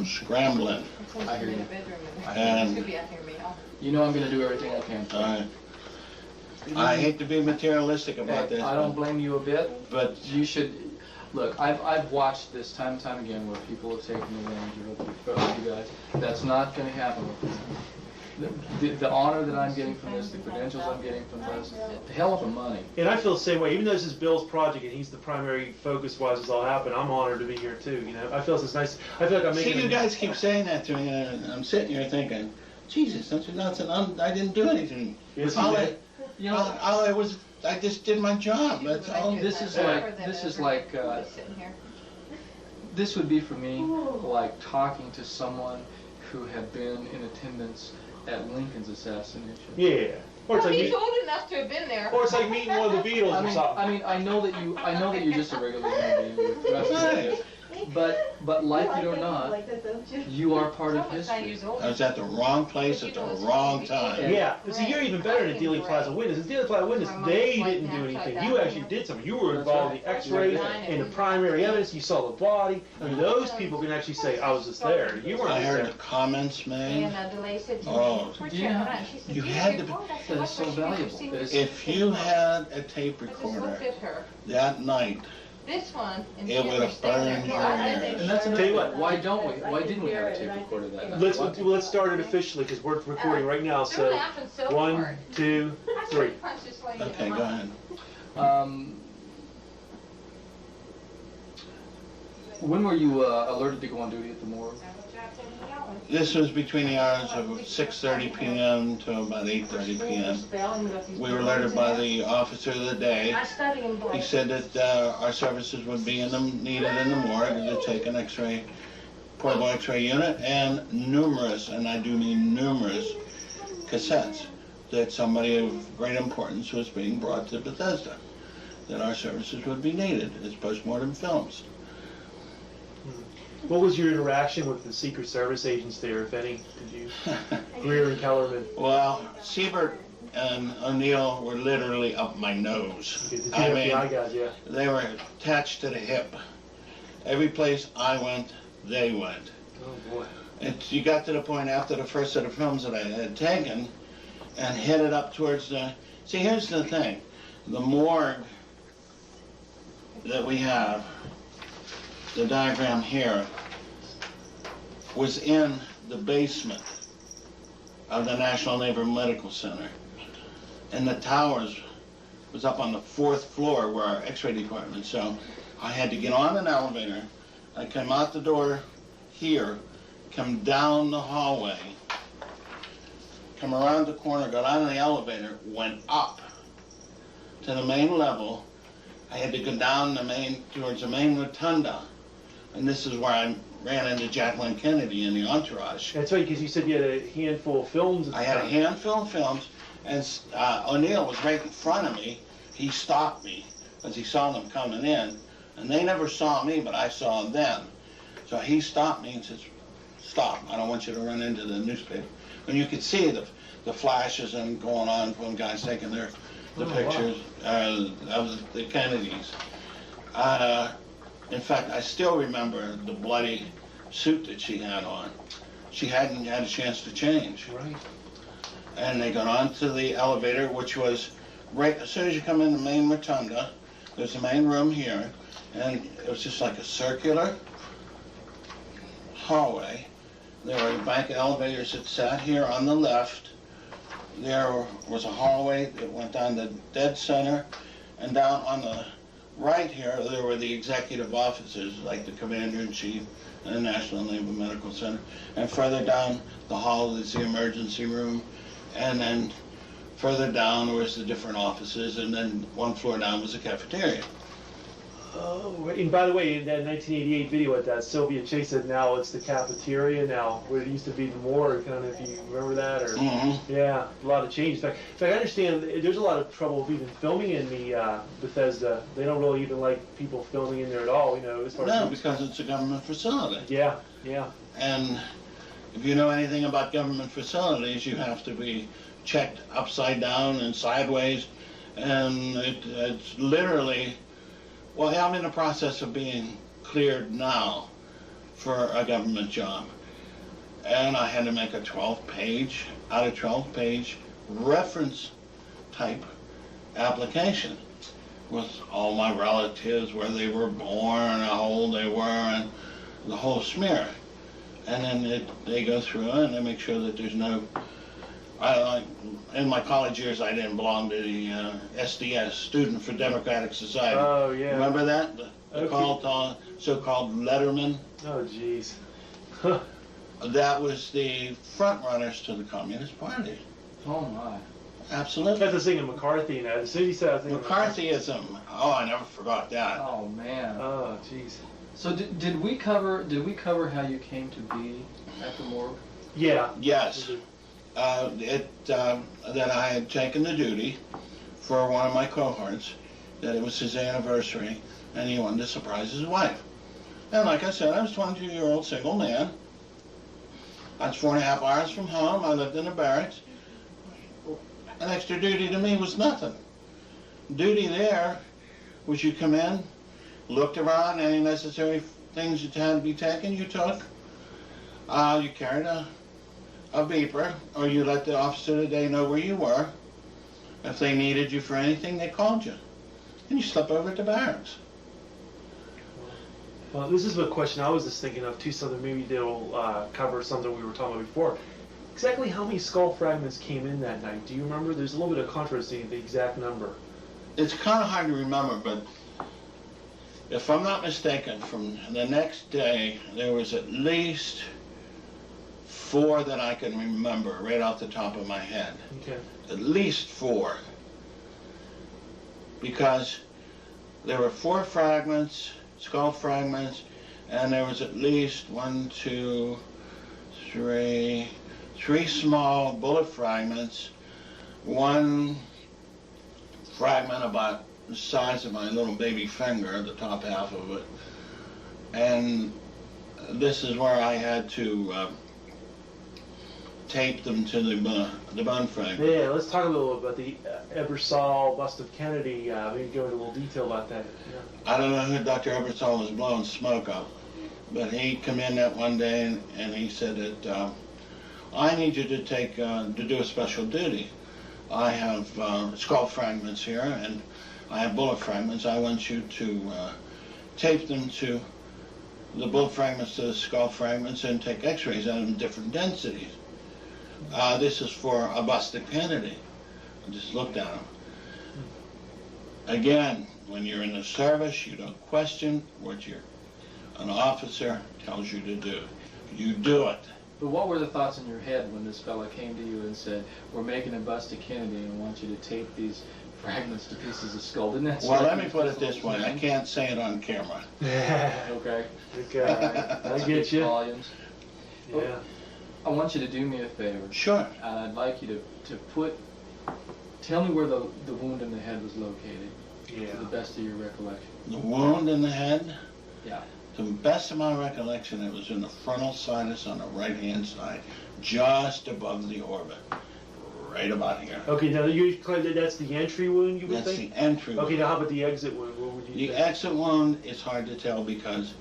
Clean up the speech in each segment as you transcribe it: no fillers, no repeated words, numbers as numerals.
scrambling. I hear you. And you know I'm going to do everything I can. I hate to be materialistic about this. I don't blame you a bit, but you should. Look, I've watched this time and time again where people have taken advantage of you guys. That's not going to happen with me. The honor that I'm getting from this, the credentials I'm getting from this, the hell with the money. And I feel the same way. Even though this is Bill's project and he's the primary focus why this all happened, I'm honored to be here too. You know, I feel it's nice. I feel like I'm making. See, you guys keep saying that to me, and I'm sitting here thinking, Jesus, don't you know? I didn't do anything. Yes, You know, I just did my job. That's all. This is like this would be for me like talking to someone who had been in attendance at Lincoln's assassination. Yeah. Or it's like he's old enough to have been there. Or it's like meeting one of the Beatles or something. I know that you're just a regular human being with the rest of it. But like it or not, you are part of history. I was at the wrong place at the wrong time. Yeah, but see, you're even better than Dealey Plaza Witness. In Dealey Plaza Witness, they didn't do anything. You actually did something. You were involved in the X-rays and the primary evidence. You saw the body. I mean, those people can actually say, "I was just there." You weren't I heard there. the comments made. Oh, yeah. You had to be. That is so valuable. If you had a tape recorder that night, this one, it would have burned your ears. And that's Tell you what, why don't we? Why didn't we have a tape recorder that night? Let's start it officially because we're recording right now. So 1, 2, 3. Okay, go ahead. When were you alerted to go on duty at the morgue? This was between the hours of 6:30 p.m. to about 8:30 p.m. We were alerted by the officer of the day. He said that our services would be needed in the morgue to take an X-ray, portable X-ray unit, and numerous, and I do mean numerous, cassettes that somebody of great importance was being brought to Bethesda, that our services would be needed as postmortem films. What was your interaction with the Secret Service agents there, if any? Did you, Greer and Kellerman? Well, Siebert and O'Neill were literally up my nose. I mean, guys, yeah. They were attached to the hip. Every place I went, they went. Oh boy. You got to the point after the first set of films that I had taken and headed up towards the... See, here's the thing. The morgue that we have, the diagram here, was in the basement of the National Naval Medical Center. And the towers was up on the 4th floor where our X-ray department. So I had to get on an elevator. I came out the door here, come down the hallway, come around the corner, got on the elevator, went up to the main level. I had to go down towards the main rotunda. And this is where I ran into Jacqueline Kennedy in the entourage. That's right, because you said you had a handful of films. I had a handful of films, and O'Neill was right in front of me. He stopped me as he saw them coming in. And they never saw me, but I saw them. So he stopped me and says, "Stop, I don't want you to run into the newspaper." And you could see the flashes and going on when guys taking the pictures of the Kennedys. In fact, I still remember the bloody suit that she had on. She hadn't had a chance to change. Right. And they got onto the elevator, which was right as soon as you come in the main rotunda. There's the main room here, and it was just like a circular hallway. There were a bank of elevators that sat here on the left. There was a hallway that went down the dead center, and down on the right here, there were the executive offices, like the Commander-in-Chief and the National Naval Medical Center. And further down the hall is the emergency room. And then further down was the different offices, and then one floor down was the cafeteria. Oh, and by the way, in that 1988 video at that, Sylvia Chase said now it's the cafeteria now, where it used to be the morgue, kind of, if you remember that, or yeah, a lot of change. In fact, I understand there's a lot of trouble with even filming in the Bethesda. They don't really even like people filming in there at all, you know, as far as because it's a government facility. Yeah, yeah. And if you know anything about government facilities, you have to be checked upside down and sideways, and it's literally. Well, I'm in the process of being cleared now for a government job. And I had to make a 12-page, out of 12-page reference type application with all my relatives, where they were born, how old they were, and the whole smear. And then they go through it and they make sure that there's no, in my college years I didn't belong to the SDS, Student for Democratic Society. Oh, yeah. Remember that? The Okay. so-called letterman. Oh, jeez. That was the front runners to the Communist Party. Oh my. Absolutely. I was thinking McCarthy now. As soon as you said, I was thinking McCarthyism. Oh, I never forgot that. Oh man. Oh, jeez. So did we cover how you came to be at the morgue? Yeah. Yes. That I had taken the duty for one of my cohorts, that it was his anniversary, and he wanted to surprise his wife. And like I said, I was a 22-year-old single man. I was 4.5 hours from home. I lived in a barracks. An extra duty to me was nothing. Duty there was you come in, looked around, any necessary things that had to be taken, you took. You carried a beeper, or you let the officer of the day know where you were. If they needed you for anything, they called you. And you slept over at the barracks. Well, this is a question I was just thinking of too, something maybe they'll cover something we were talking about before. Exactly how many skull fragments came in that night? Do you remember? There's a little bit of controversy in the exact number. It's kind of hard to remember, but if I'm not mistaken, from the next day, there was at least 4 that I can remember right off the top of my head. Okay. At least 4. Because there were 4 fragments, skull fragments, and there was at least 3 small bullet fragments, 1 fragment about the size of my little baby finger, the top half of it. And this is where I had to tape them to the bone fragment. Yeah, let's talk a little about the Ebersole bust of Kennedy. Maybe go into a little detail about that. Yeah. I don't know who Dr. Ebersole was blowing smoke up, but he come in that one day and he said that I need you to take to do a special duty. I have skull fragments here and I have bullet fragments. I want you to tape them to the bullet fragments to the skull fragments and take x-rays on them, different densities. This is for a bust of Kennedy. I just looked at them. Again, when you're in the service, you don't question what an officer tells you to do. You do it. But what were the thoughts in your head when this fella came to you and said, "We're making a bust of Kennedy and I want you to tape these fragments to pieces of skull"? Didn't that Well, strike let you me as put a it this little way. I thing? can't say it on camera. Okay. Okay. I get you. Volumes. Yeah. I want you to do me a favor. Sure. And I'd like you to tell me where the wound in the head was located. Yeah. To the best of your recollection. The wound in the head, Yeah. to the best of my recollection, it was in the frontal sinus on the right-hand side, just above the orbit, right about here. Okay, now you claim that that's the entry wound, you would That's think? the entry Okay, wound. now how about the exit wound? What would you The think? exit wound is hard to tell because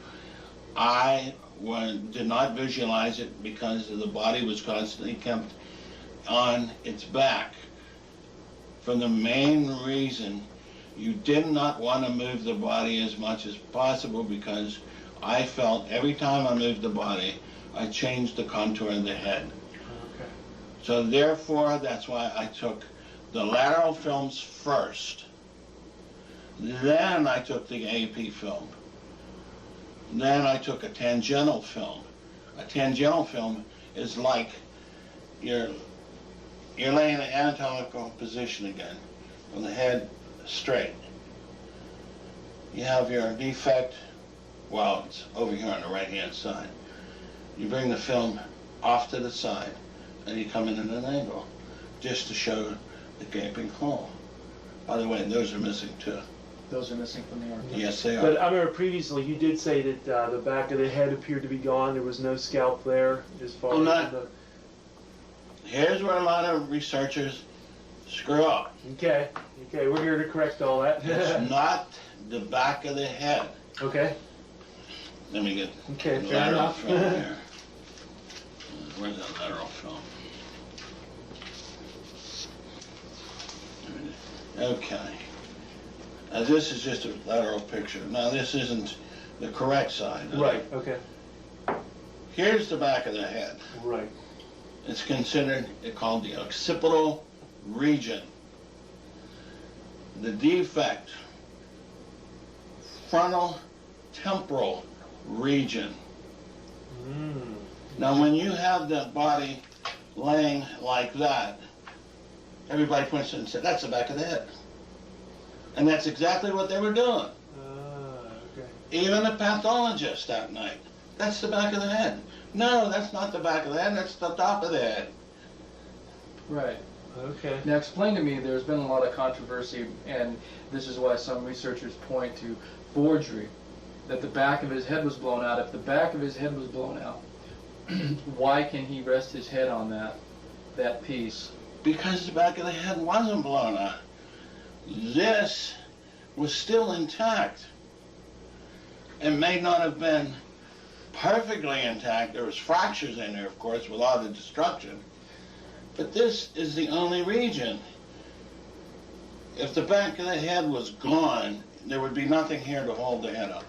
I did not visualize it because the body was constantly kept on its back. For the main reason, you did not want to move the body as much as possible because I felt every time I moved the body, I changed the contour of the head. Okay. So therefore, that's why I took the lateral films first. Then I took the AP film. Then I took a tangential film. A tangential film is like you're laying in an anatomical position again, with the head straight. You have your defect, well, it's over here on the right-hand side. You bring the film off to the side, and you come in at an angle, just to show the gaping hole. By the way, those are missing too. Those are missing from the archive. Yes, they But are. I remember previously you did say that the back of the head appeared to be gone. There was no scalp there as far Well, as not- the... Here's where a lot of researchers screw up. Okay, we're here to correct all that. It's not the back of the head. Okay. Let me get Okay, the fair lateral enough. film here. Where's that lateral film? Okay. Now this is just a lateral picture. Now this isn't the correct side. Right, okay. Here's the back of the head. Right. It's considered, it's called the occipital region. The defect, frontal temporal region. Mm. Now when you have the body laying like that, everybody points and said, that's the back of the head. And that's exactly what they were doing. Okay. Even the pathologist that night, that's the back of the head. No, that's not the back of the head, that's the top of the head. Right. Okay. Now explain to me, there's been a lot of controversy, and this is why some researchers point to forgery, that the back of his head was blown out. If the back of his head was blown out, why can he rest his head on that piece? Because the back of the head wasn't blown out. This was still intact. It may not have been perfectly intact. There was fractures in there, of course, with all the destruction. But this is the only region. If the back of the head was gone, there would be nothing here to hold the head up.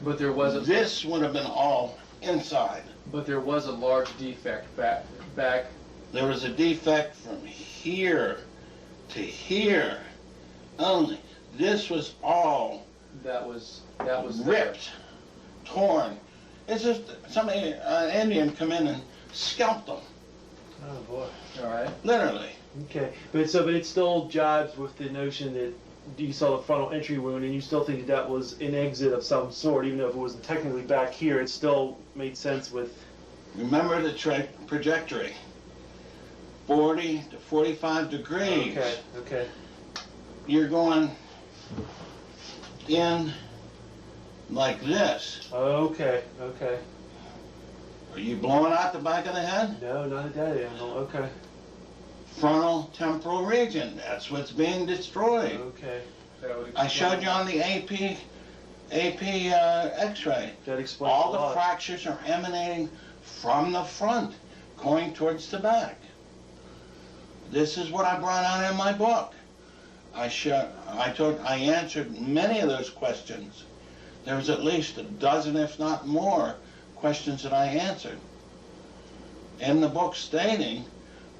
But there was a This would have been all inside. But there was a large defect back. There was a defect from here to here only. This was all That was ripped, torn. It's just somebody, an Indian come in and scalped them, Oh boy. All right. literally. Okay, but it still jives with the notion that you saw the frontal entry wound, and you still think that was an exit of some sort, even though if it wasn't technically back here, it still made sense with. Remember the trajectory, 40 to 45 degrees. Okay. Okay. You're going in like this. Okay. Okay. Are you blowing out the back of the head? No, not at that angle. Okay. Frontal temporal region. That's what's being destroyed. Okay. That would I showed you on the AP X-ray. That explains All a lot. the fractures are emanating from the front, going towards the back. This is what I brought out in my book. I answered many of those questions. There was at least a dozen, if not more, questions that I answered in the book, stating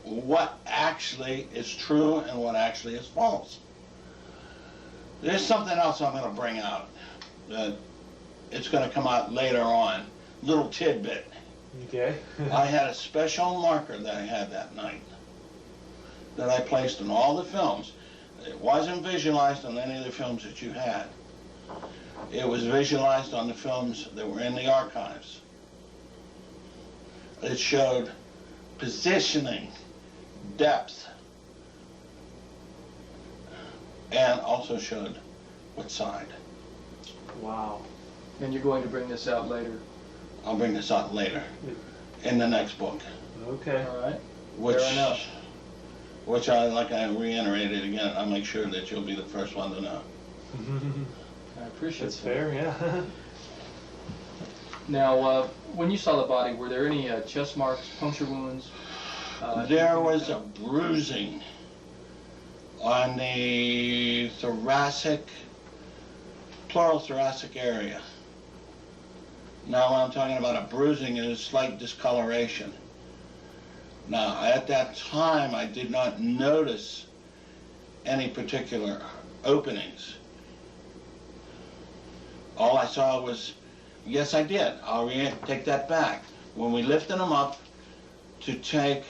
what actually is true and what actually is false. There's something else I'm going to bring out that it's going to come out later on, little tidbit. Okay. I had a special marker that I had that night that I placed in all the films. It wasn't visualized on any of the films that you had. It was visualized on the films that were in the archives. It showed positioning, depth, and also showed what side. Wow. And you're going to bring this out later. I'll bring this out later in the next book. Okay. All right. Which, Fair enough. which like I reiterated again, I'll make sure that you'll be the first one to know. I appreciate That's that. fair. Yeah. Now, when you saw the body, were there any chest marks, puncture wounds? There was a bruising on the thoracic, pleural thoracic area. Now when I'm talking about a bruising, it is slight discoloration. Now at that time I did not notice any particular openings. All I saw was, yes I did, I'll take that back. When we lifted him up to take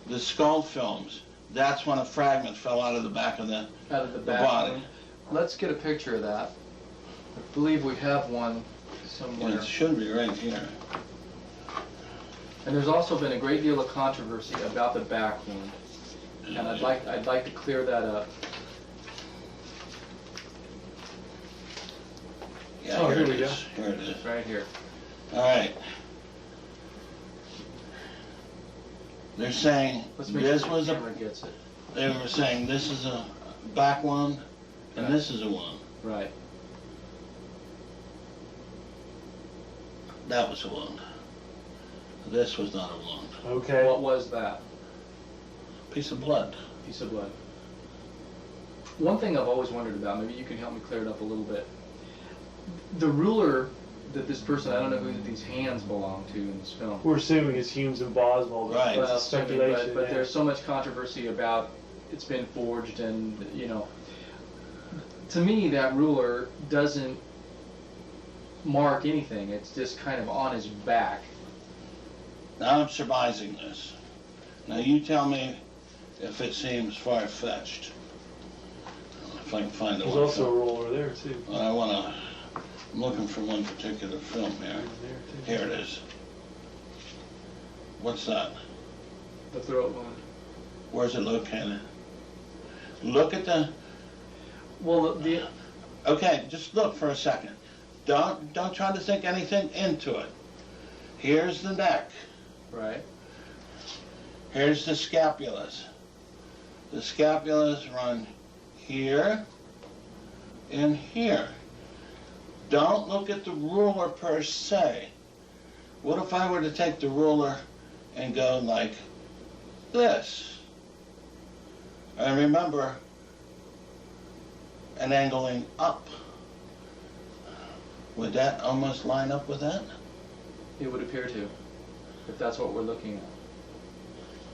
the skull films, that's when a fragment fell out of the back of the body. Let's get a picture of that. I believe we have one somewhere. It should be right here. And there's also been a great deal of controversy about the back wound, and I'd like to clear that up. Yeah, Oh, here here it we go. is. Here it is. Right here. All right. They're saying Let's make this sure was the camera gets it. They were saying this is a back wound and Right. this is a wound. Right. That was a wound. This was not a wound. Okay. What was that? Piece of blood. Piece of blood. One thing I've always wondered about, maybe you can help me clear it up a little bit. The ruler that this person, I don't know who these hands belong to in this film. We're assuming it's Humes and Boswell. But Right. That's Well, a speculation. but yeah. there's so much controversy about it's been forged, and to me that ruler doesn't mark anything. It's just kind of on his back. Now I'm surmising this. Now you tell me if it seems far-fetched. If I can find the There's one also a film. roller there too. I'm looking for one particular film here. There too. Here it is. What's that? The throat wound. Where's it located? Look at the... Well, Okay, just look for a second. Don't try to think anything into it. Here's the neck. right. Here's the scapulas. The scapulas run here and here. Don't look at the ruler per se. What if I were to take the ruler and go like this? And remember, an angling up. Would that almost line up with that? It would appear to, if that's what we're looking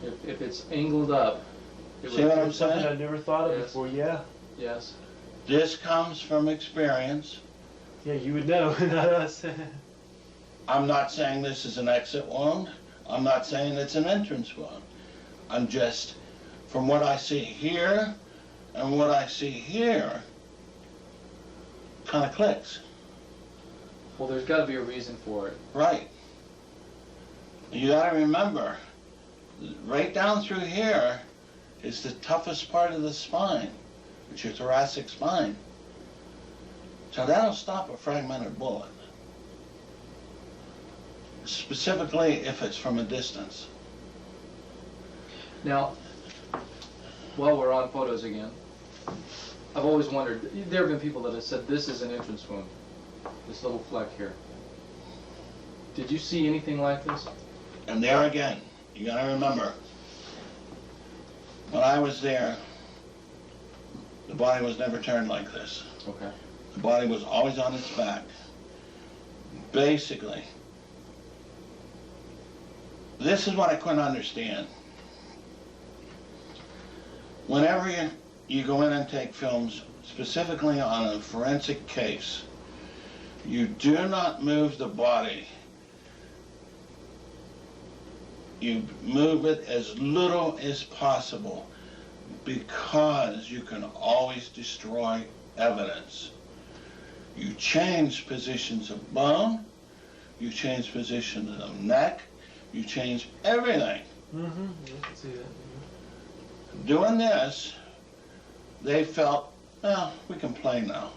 at. If it's angled up, it See what I'm would, Something saying? I've never thought of Yes. before. Yeah. yes. This comes from experience. Yeah, you would know, not us. I'm not saying this is an exit wound. I'm not saying it's an entrance wound. I'm just, from what I see here and what I see here, kind of clicks. Well, there's got to be a reason for it. Right. You got to remember, right down through here is the toughest part of the spine, which is your thoracic spine. So that'll stop a fragmented bullet. Specifically if it's from a distance. Now, while we're on photos again, I've always wondered, there have been people that have said this is an entrance wound, this little fleck here. Did you see anything like this? And there again, you gotta remember, when I was there, the body was never turned like this. Okay. The body was always on its back. Basically, this is what I couldn't understand. Whenever you go in and take films, specifically on a forensic case, you do not move the body. You move it as little as possible because you can always destroy evidence. You change positions of bone, you change positions of neck, you change everything. Mm-hmm. Yeah, I can see that. Doing this, they felt, well, we can play now.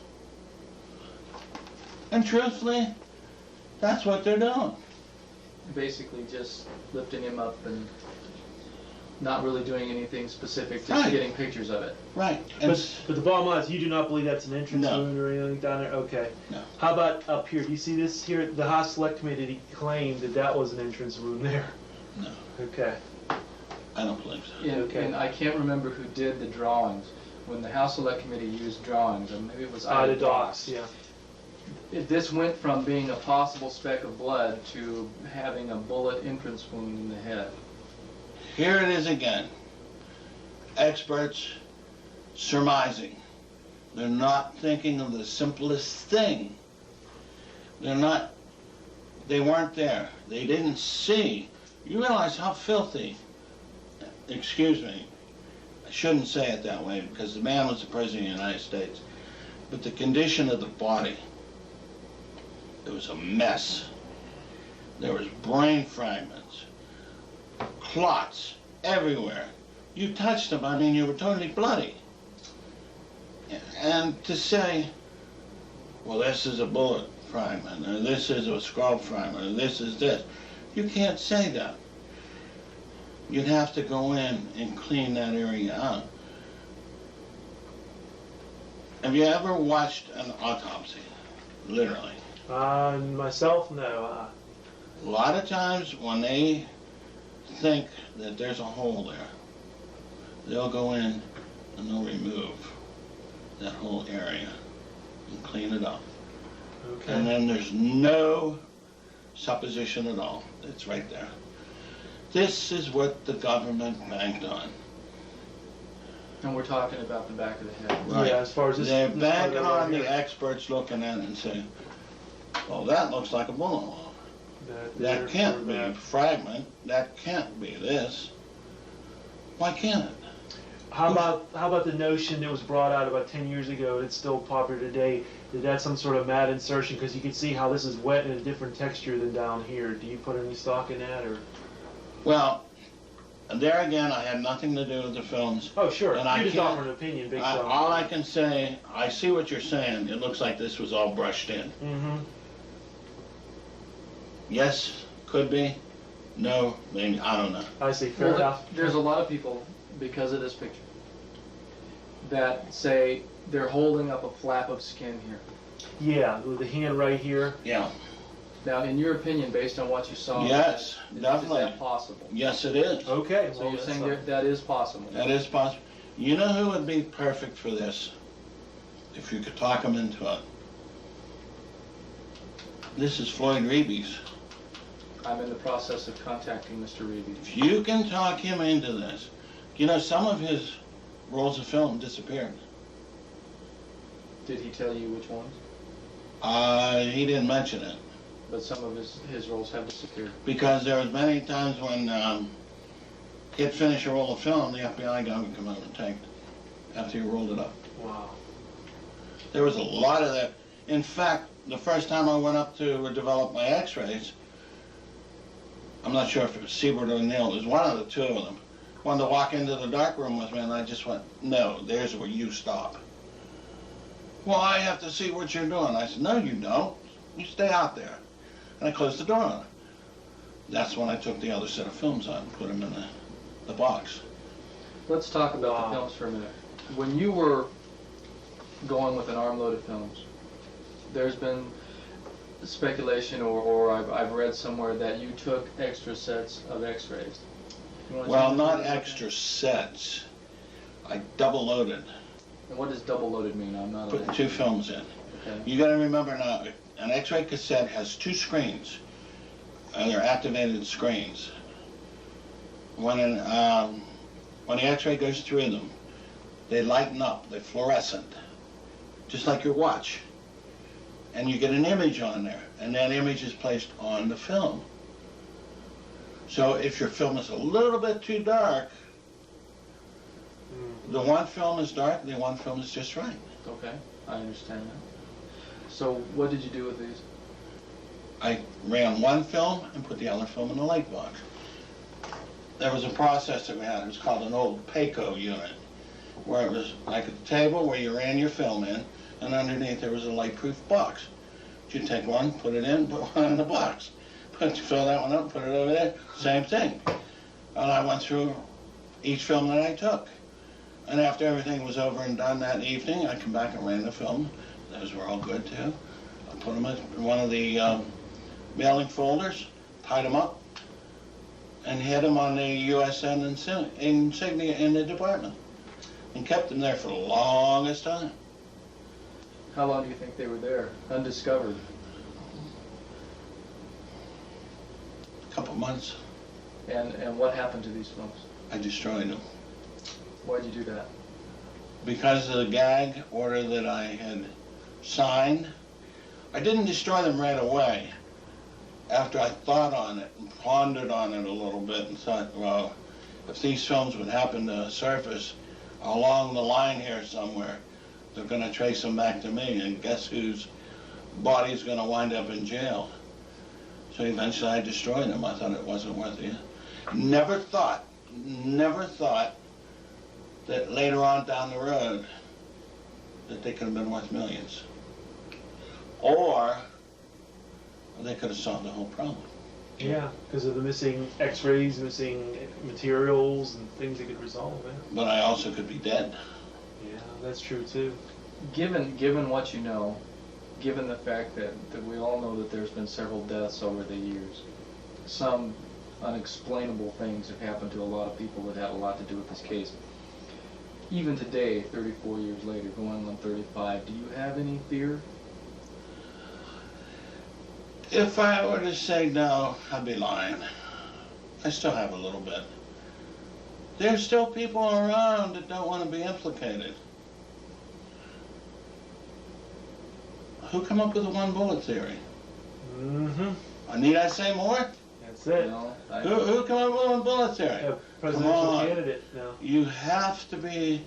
And truthfully, that's what they're doing. Basically just lifting him up and not really doing anything specific, just Right. getting pictures of it. Right. And But the bottom line is, you do not believe that's an entrance No. wound or anything down there? Okay. No. How about up here? Do you see this here? The House Select Committee claimed that that was an entrance wound there. No, Okay. I don't believe so. And, Okay. and I can't remember who did the drawings. When the House Select Committee used drawings, or maybe it was Ida Ida Docs, yeah. This went from being a possible speck of blood to having a bullet entrance wound in the head. Here it is again. Experts surmising. They're not thinking of the simplest thing. They weren't there. They didn't see. You realize how filthy, excuse me, I shouldn't say it that way because the man was the President of the United States, but the condition of the body, it was a mess. There was brain fragments, clots everywhere. You touched them, I mean, you were totally bloody. And to say, well, this is a bullet fragment, or this is a skull fragment, or this is this, you can't say that. You'd have to go in and clean that area out. Have you ever watched an autopsy? Literally. Myself, no. A lot of times when they think that there's a hole there, they'll go in and they'll remove that whole area and clean it up. Okay. And then there's no supposition at all. It's right there. This is what the government banked on. And we're talking about the back of the head. Right. Yeah, as far as this. They're this banking part on right the here. experts looking at it and saying, well, that looks like a bullet hole. That can't be a fragment. That can't be this. Why can't it? How about the notion that was brought out about 10 years ago, and it's still popular today, that that's some sort of mat insertion, because you can see how this is wet and a different texture than down here. Do you put any stock in that, or? Well, there again, I had nothing to do with the films. Oh, sure. And I You just can't- offer an opinion, big All I can say, I see what you're saying. It looks like this was all brushed in. Mm-hmm. Yes, could be. No, maybe. I don't know. I see. Fair Well, enough. there's a lot of people, because of this picture, that say they're holding up a flap of skin here. Yeah, with the hand right here. Yeah. Now, in your opinion, based on what you saw, Yes, is definitely. that possible? Yes, it is. Okay. So well, you're that's saying fine. that is possible? That is possible. You know who would be perfect for this? If you could talk him into it. This is Floyd Reeby's. I'm in the process of contacting Mr. Reeby. If you can talk him into this, you know, some of his rolls of film disappeared. Did he tell you which ones? He didn't mention it But some of his roles have disappeared. because there was many times when he'd finish a roll of film, the FBI guy would come out and take it after he rolled it up. Wow. There was a lot of that. In fact, the first time I went up to develop my x-rays, I'm not sure if it was Siebert or Neil, it was one of the two of them, wanted to walk into the dark room with me, and I just went, no, there's where you stop. Well, I have to see what you're doing. I said, no, you don't. You stay out there. And I closed the door on it. That's when I took the other set of films out and put them in the box. Let's talk about Wow. the films for a minute. When you were going with an armload of films, there's been speculation, or I've read somewhere that you took extra sets of x-rays. You wanna Well, tell me not about that? extra sets. I double loaded, And what does double loaded mean? I'm not put two films in. Okay. You gotta remember now, an x-ray cassette has two screens, and they're activated screens. When the x-ray goes through them, they lighten up, they're fluorescent, just like your watch. And you get an image on there, and that image is placed on the film. So if your film is a little bit too dark, the one film is dark, the one film is just right. Okay, I understand that. So what did you do with these? I ran one film and put the other film in the light box. There was a process that we had, it was called an old Payco unit, where it was like a table where you ran your film in, and underneath there was a light-proof box. You'd take one, put it in, put one in the box. Fill that one up, put it over there, same thing. And I went through each film that I took. And after everything was over and done that evening, I come back and ran the film. Those were all good too. I put them in one of the mailing folders, tied them up, and hid them on the USN insignia in the department. And kept them there for the longest time. How long do you think they were there, undiscovered? A couple months. And what happened to these films? I destroyed them. Why'd you do that? Because of the gag order that I had signed. I didn't destroy them right away. After I thought on it and pondered on it a little bit and thought, well, if these films would happen to surface along the line here somewhere, they're going to trace them back to me, and guess whose body's going to wind up in jail? So eventually I destroyed them. I thought it wasn't worth it. Never thought that later on down the road that they could have been worth millions. Or they could have solved the whole problem. Yeah, because of the missing x-rays, missing materials, and things they could resolve, man. But I also could be dead. Yeah, that's true too. Given what you know, given the fact that we all know that there's been several deaths over the years, some unexplainable things have happened to a lot of people that had a lot to do with this case. Even today, 34 years later, going on 35, do you have any fear? If I were to say no, I'd be lying. I still have a little bit. There's still people around that don't want to be implicated. Who come up with the one bullet theory? Mm-hmm. Need I say more? That's it. No, Who come up with one bullet theory? Yeah, presidential Come on. candidate now. You have to be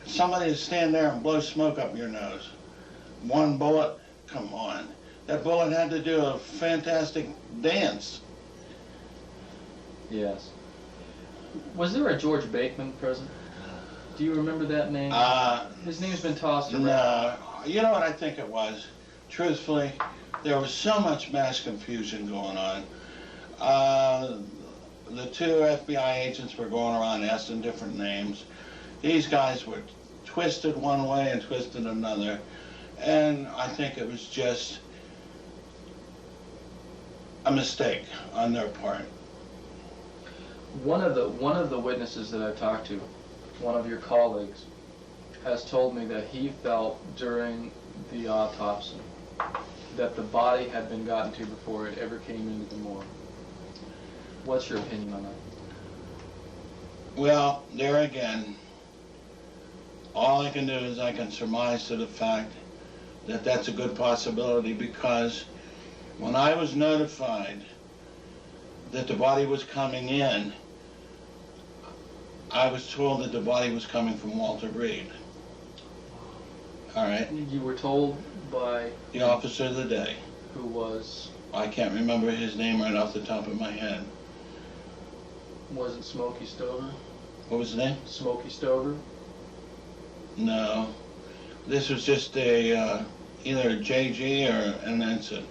somebody to stand there and blow smoke up your nose. One bullet? Come on. That bullet had to do a fantastic dance. Yes. Was there a George Bateman present? Do you remember that name? His name's been tossed around. No. You know what I think it was? Truthfully, there was so much mass confusion going on. The two FBI agents were going around asking different names. These guys were twisted one way and twisted another. And I think it was just a mistake on their part. One of the witnesses that I talked to, one of your colleagues, has told me that he felt during the autopsy that the body had been gotten to before it ever came into the morgue. What's your opinion on that? Well, there again, all I can do is I can surmise to the fact that that's a good possibility, because when I was notified that the body was coming in, I was told that the body was coming from Walter Reed. All right? You were told by The officer of the day. who was, I can't remember his name right off the top of my head. was it Smokey Stover? What was his name? Smokey Stover? No. This was just a, either a JG or an ensign.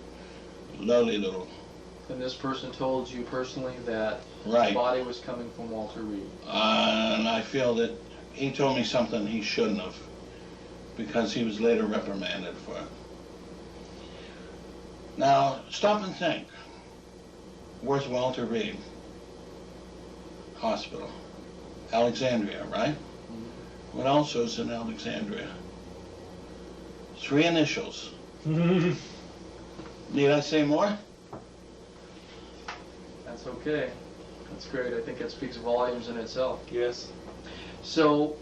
Lowly little. And this person told you personally that Right. the body was coming from Walter Reed. And I feel that he told me something he shouldn't have, because he was later reprimanded for it. Now, stop and think. Where's Walter Reed? Hospital. Alexandria, right? Mm-hmm. What else is in Alexandria? 3 initials. Need I say more? That's okay. That's great. I think that speaks volumes in itself. Yes. So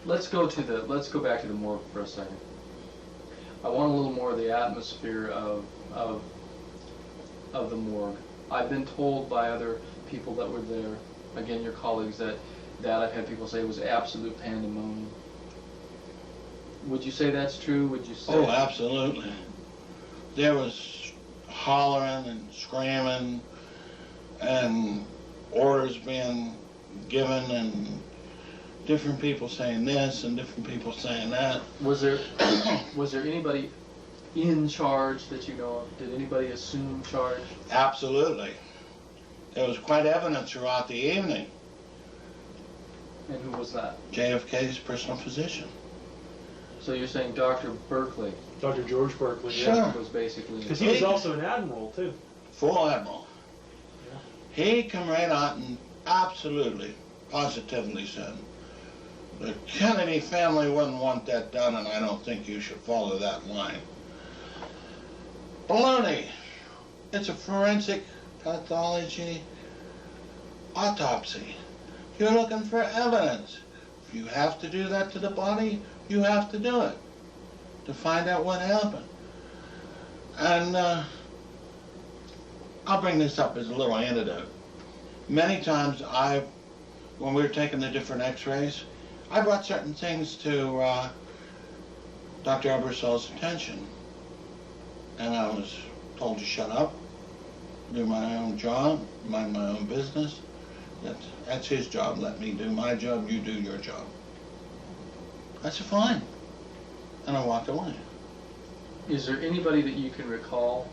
let's go back to the morgue for a second. I want a little more of the atmosphere of the morgue. I've been told by other people that were there, again your colleagues, that I've had people say it was absolute pandemonium. Would you say that's true? Would you say? Oh, absolutely. There was hollering and screaming and orders being given and different people saying this and different people saying that. Was there anybody in charge that you know of? Did anybody assume charge? Absolutely. There was quite evidence throughout the evening. And who was that? JFK's personal physician. So you're saying Dr. Berkeley Dr. George Berkeley, Sure. yeah. was basically... Because he was also an admiral, too. Full admiral. Yeah. He came right out and absolutely, positively said, the Kennedy family wouldn't want that done, and I don't think you should follow that line. Baloney. It's a forensic pathology autopsy. You're looking for evidence. If you have to do that to the body, you have to do it to find out what happened. And I'll bring this up as a little anecdote. Many times when we were taking the different x-rays, I brought certain things to Dr. Ebersole's attention. And I was told to shut up, do my own job, mind my own business. That's his job. Let me do my job, you do your job. I said, fine. And I walked away. Is there anybody that you can recall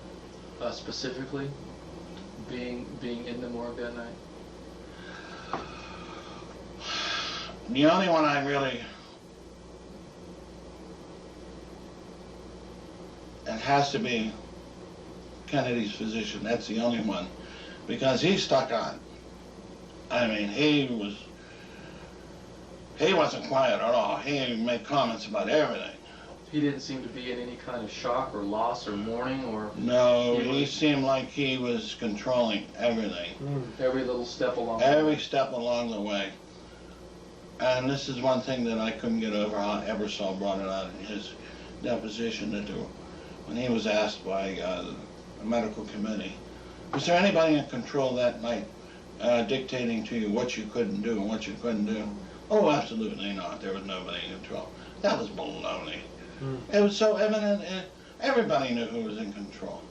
specifically being in the morgue that night? The only one I really, it has to be Kennedy's physician. That's the only one, because he stuck on. I mean, he wasn't quiet at all. He made comments about everything. He didn't seem to be in any kind of shock or loss or mourning or... No, he seemed like he was controlling everything. Every little step along the Every way. step along the way. And this is one thing that I couldn't get over, how Ebersole brought it out in his deposition, that when he was asked by the medical committee, was there anybody in control that night dictating to you what you couldn't do and what you couldn't do? Oh, absolutely not. There was nobody in control. That was baloney. It was so evident, everybody knew who was in control.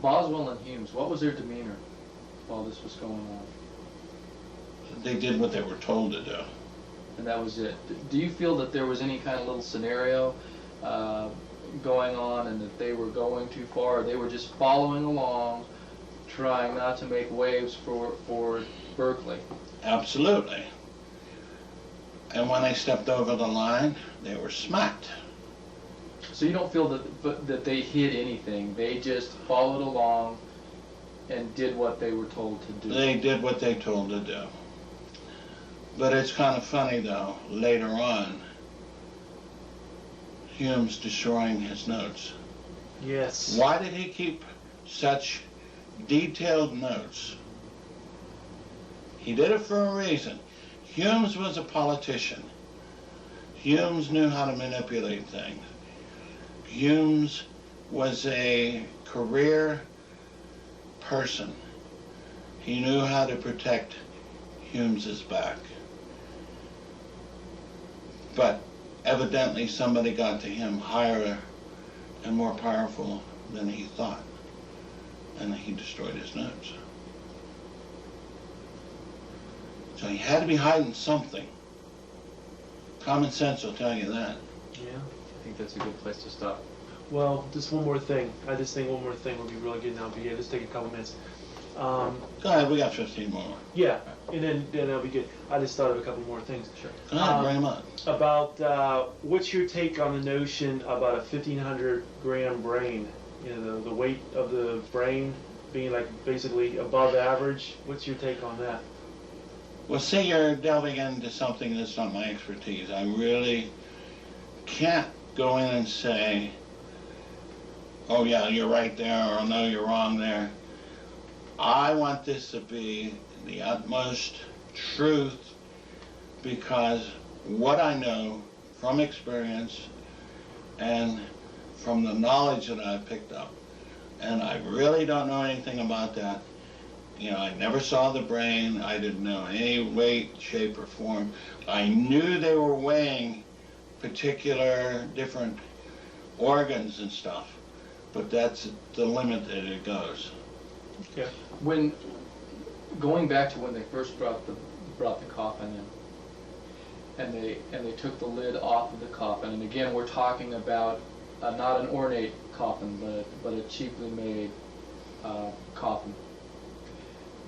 Boswell and Humes, what was their demeanor while this was going on? They did what they were told to do. And that was it. Do you feel that there was any kind of little scenario going on and that they were going too far, or they were just following along, trying not to make waves for Berkeley? Absolutely. And when they stepped over the line, they were smacked. So you don't feel that they hid anything. They just followed along and did what they were told to do. They did what they told to do. But it's kind of funny, though, later on, Hume's destroying his notes. Yes. Why did he keep such detailed notes? He did it for a reason. Humes was a politician. Humes knew how to manipulate things. Humes was a career person. He knew how to protect Humes's back. But evidently somebody got to him higher and more powerful than he thought, and he destroyed his notes. So he had to be hiding something. Common sense will tell you that. Yeah. I think that's a good place to stop. Well, just one more thing. I just think one more thing would be really good now. But yeah, just take a couple minutes. Go ahead, we got 15 more. Yeah, and then that'll be good. I just thought of a couple more things. Sure. Go ahead, bring them up. About what's your take on the notion about a 1,500 gram brain? You know, the weight of the brain being like basically above average. What's your take on that? Well, see, you're delving into something that's not my expertise. I really can't go in and say, oh yeah, you're right there, or no, you're wrong there. I want this to be the utmost truth, because what I know from experience and from the knowledge that I've picked up, and I really don't know anything about that. You know, I never saw the brain. I didn't know any weight, shape, or form. I knew they were weighing particular different organs and stuff, but that's the limit that it goes. Yeah. When going back to when they first brought the coffin in, and they took the lid off of the coffin, and again we're talking about not an ornate coffin, but a cheaply made coffin.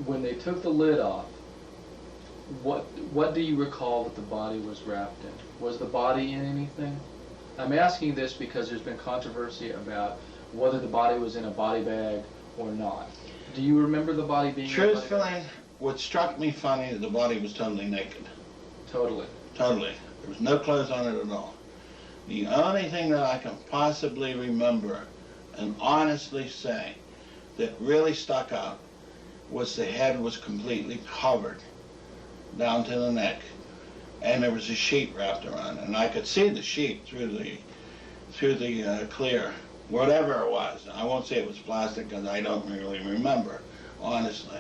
When they took the lid off, what do you recall that the body was wrapped in? Was the body in anything? I'm asking this because there's been controversy about whether the body was in a body bag or not. Do you remember the body being in a body bag? Truthfully, what struck me funny is the body was totally naked. Totally. Totally. There was no clothes on it at all. The only thing that I can possibly remember and honestly say that really stuck out was the head was completely covered down to the neck, and there was a sheet wrapped around it, and I could see the sheet through the clear, whatever it was. I won't say it was plastic because I don't really remember, honestly.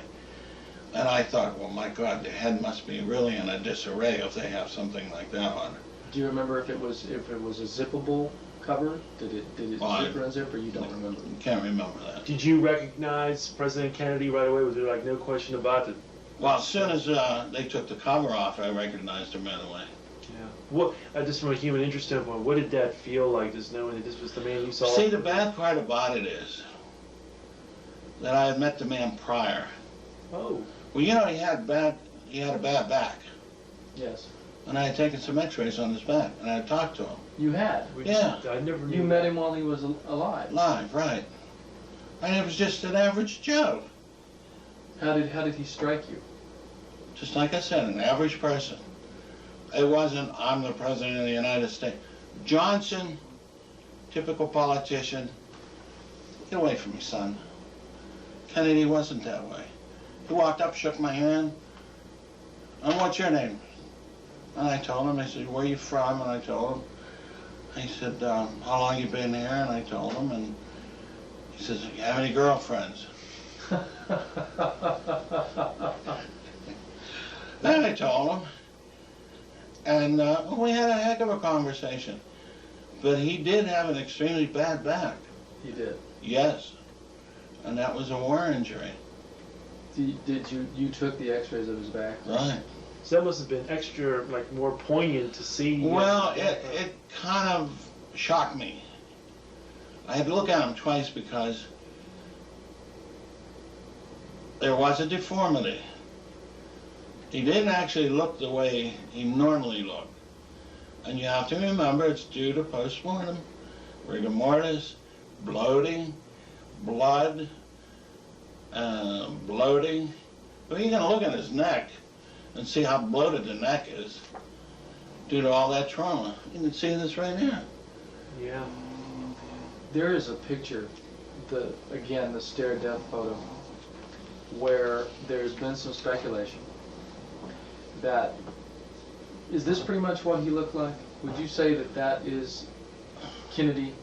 And I thought, well, my God, the head must be really in a disarray if they have something like that on it. Do you remember if it was a zippable cover? Did it zip or unzip, or you don't remember? Can't remember that. Did you recognize President Kennedy right away? Was there like no question about it? Well, as soon as they took the cover off, I recognized him right away. Yeah. What? Just from a human interest standpoint, what did that feel like? Just knowing that this was the man you saw. See, the bad part about it is that I had met the man prior. Oh. Well, you know, he had a bad back, Yes. and I had taken some X-rays on his back, and I had talked to him. You had. Yeah. I never knew. You met him while he was alive. Live, right. And it was just an average Joe. How did he strike you? Just like I said, an average person. It wasn't, I'm the president of the United States. Johnson, typical politician. Get away from me, son. Kennedy wasn't that way. He walked up, shook my hand. And what's your name? And I told him. I said, where are you from? And I told him. He said, how long you been here? And I told him. And he says, you have any girlfriends? And I told him. And we had a heck of a conversation. But he did have an extremely bad back. He did. Yes. And that was a war injury. Did you took the x-rays of his back? Right. So that must have been extra, like, more poignant to see. Well, it kind of shocked me. I had to look at him twice because there was a deformity. He didn't actually look the way he normally looked. And you have to remember it's due to post-mortem, rigor mortis, bloating, blood, bloating. Well, you can look at his neck and see how bloated the neck is due to all that trauma. You can see this right here. Yeah. There is a picture, again, the stare death photo, where there's been some speculation that, is this pretty much what he looked like? Would you say that that is Kennedy?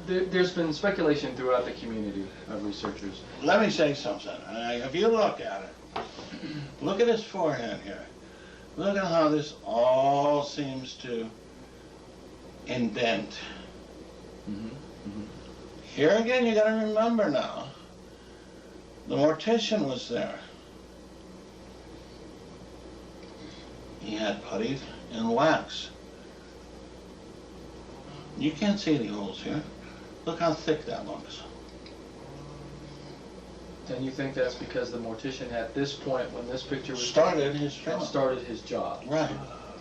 There's been speculation throughout the community of researchers. Let me say something. If you look at it, look at his forehead here. Look at how this all seems to indent. Mm-hmm. Mm-hmm. Here again, you got to remember now, the mortician was there. He had putty and wax. You can't see the holes here. Look how thick that looks. And you think that's because the mortician at this point, when this picture was Started his job. started his job? Right.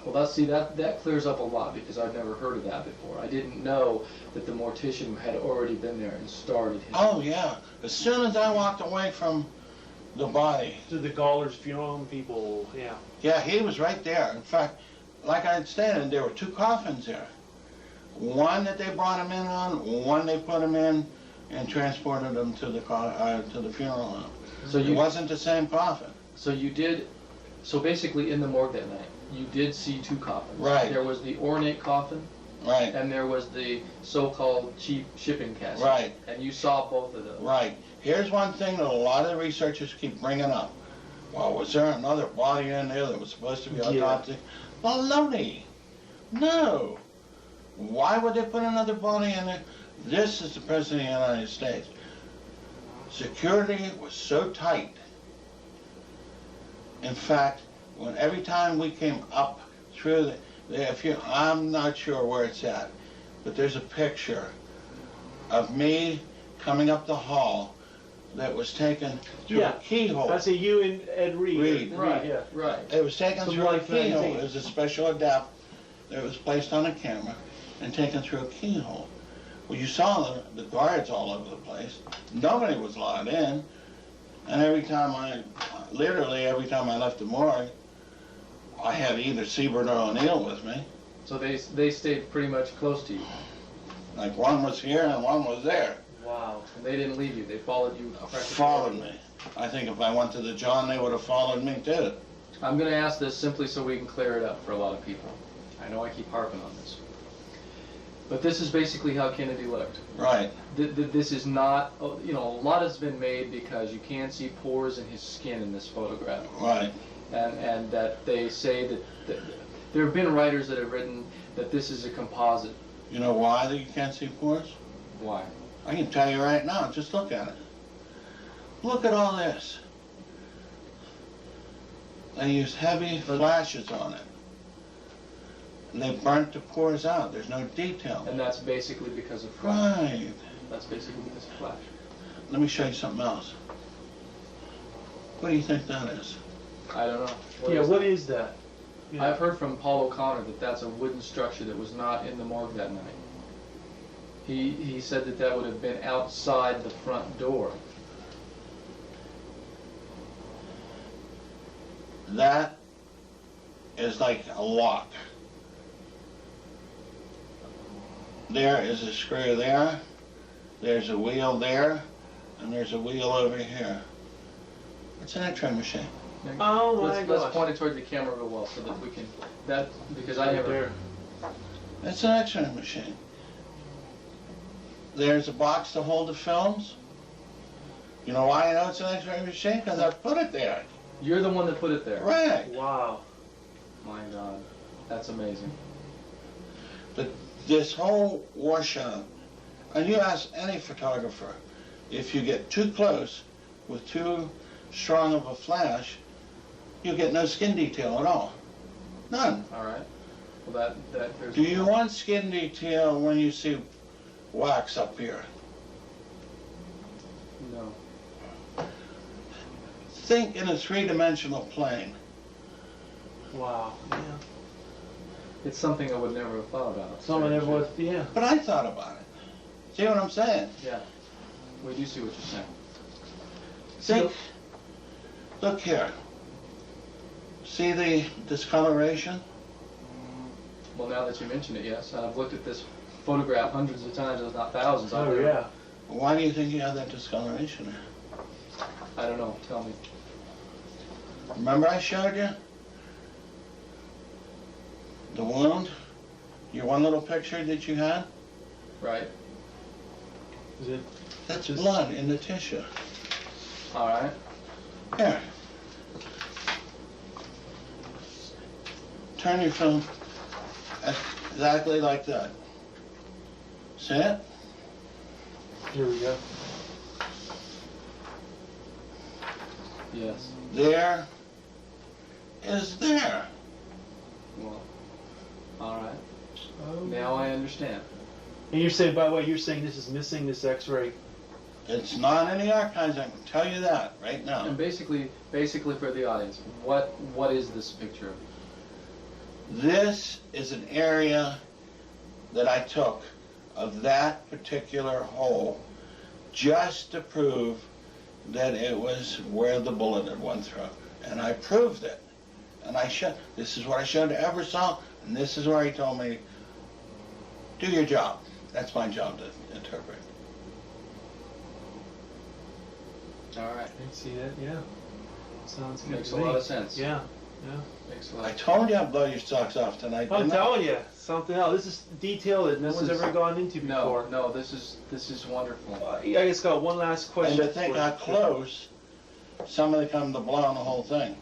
Well, that clears up a lot, because I've never heard of that before. I didn't know that the mortician had already been there and started his Oh, yeah. As soon as I walked away from the body. To the Galler's funeral people, yeah. Yeah, he was right there. In fact, like I had stated, there were two coffins there. One that they brought him in on, one they put him in and transported him to the funeral home. So it wasn't the same coffin. So basically in the morgue that night, you did see two coffins. Right. There was the ornate coffin, Right. and there was the so-called cheap shipping casket. Right. And you saw both of those. Right. Here's one thing that a lot of the researchers keep bringing up. Well, was there another body in there that was supposed to be autopsy? Baloney. No. Why would they put another body in there? This is the President of the United States. Security was so tight. In fact, every time we came up through I'm not sure where it's at, but there's a picture of me coming up the hall that was taken through a keyhole. I say you and Ed Reed. Reed. Right, yeah. right. It was taken Some through a Life keyhole. magazine. It was a special adapt that was placed on a camera and taken through a keyhole. Well, you saw the guards all over the place. Nobody was allowed in. And literally every time I left the morgue, I had either Siebert or O'Neill with me. So they stayed pretty much close to you. Like one was here and one was there. Wow. And they didn't leave you. They followed you. Followed me. I think if I went to the John, they would have followed me too. I'm going to ask this simply so we can clear it up for a lot of people. I know I keep harping on this. But this is basically how Kennedy looked. Right. This is not, a lot has been made because you can't see pores in his skin in this photograph. Right. And that they say that there have been writers that have written that this is a composite. You know why that you can't see pores? Why? I can tell you right now, just look at it. Look at all this. They use heavy flashes on it. And they burnt the pores out. There's no detail. And that's basically because of flash. Right. That's basically because of flash. Let me show you something else. What do you think that is? I don't know. What is that? Yeah. I've heard from Paul O'Connor that that's a wooden structure that was not in the morgue that night. He said that that would have been outside the front door. That is like a lock. There is a screw there, there's a wheel there, and there's a wheel over here. It's an X-ray machine. Oh my Let's gosh. point it toward the camera real well so that we can, because I never, There. It's an X-ray machine. There's a box to hold the films. You know why I know it's an X-ray machine? Because I put it there. you're the one that put it there. Right. Wow. My God, that's amazing. But this whole workshop, and you ask any photographer, if you get too close with too strong of a flash, you get no skin detail at all. None. All right. Well, there's. Do you want skin detail when you see wax up here? No. Think in a three-dimensional plane. Wow. Yeah. It's something I would never have thought about. Someone ever was, yeah. But I thought about it. See what I'm saying? Yeah. We do see what you're saying. Think, look here. See the discoloration? Well, now that you mention it, yes. I've looked at this photograph hundreds of times, if not thousands. Oh yeah. Why do you think you have that discoloration there? I don't know. Tell me. Remember I showed you? The wound? Your one little picture that you had? Right. Is it? That's blood in the tissue. All right. Here. Turn your film exactly like that. See it? Here we go. Yes. There is there. Well. All right. Oh. Now I understand. And you're saying, by the way, you're saying this is missing, this X-ray. It's not in the archives, I can tell you that right now. And basically for the audience, what is this picture? This is an area that I took of that particular hole just to prove that it was where the bullet had went through. And I proved it. And this is what I showed to Ebersole, and this is where he told me, do your job. That's my job to interpret. All right. I can see that, yeah. Sounds good. Makes to a me. lot of sense. Yeah, yeah. Makes a lot I of told you I'd blow your socks off tonight, I'm didn't I? telling you, something else. This is detail that no This one's is- ever gone into before. No, this is wonderful. I just got one last And question. to think how close somebody come to blowing the whole thing.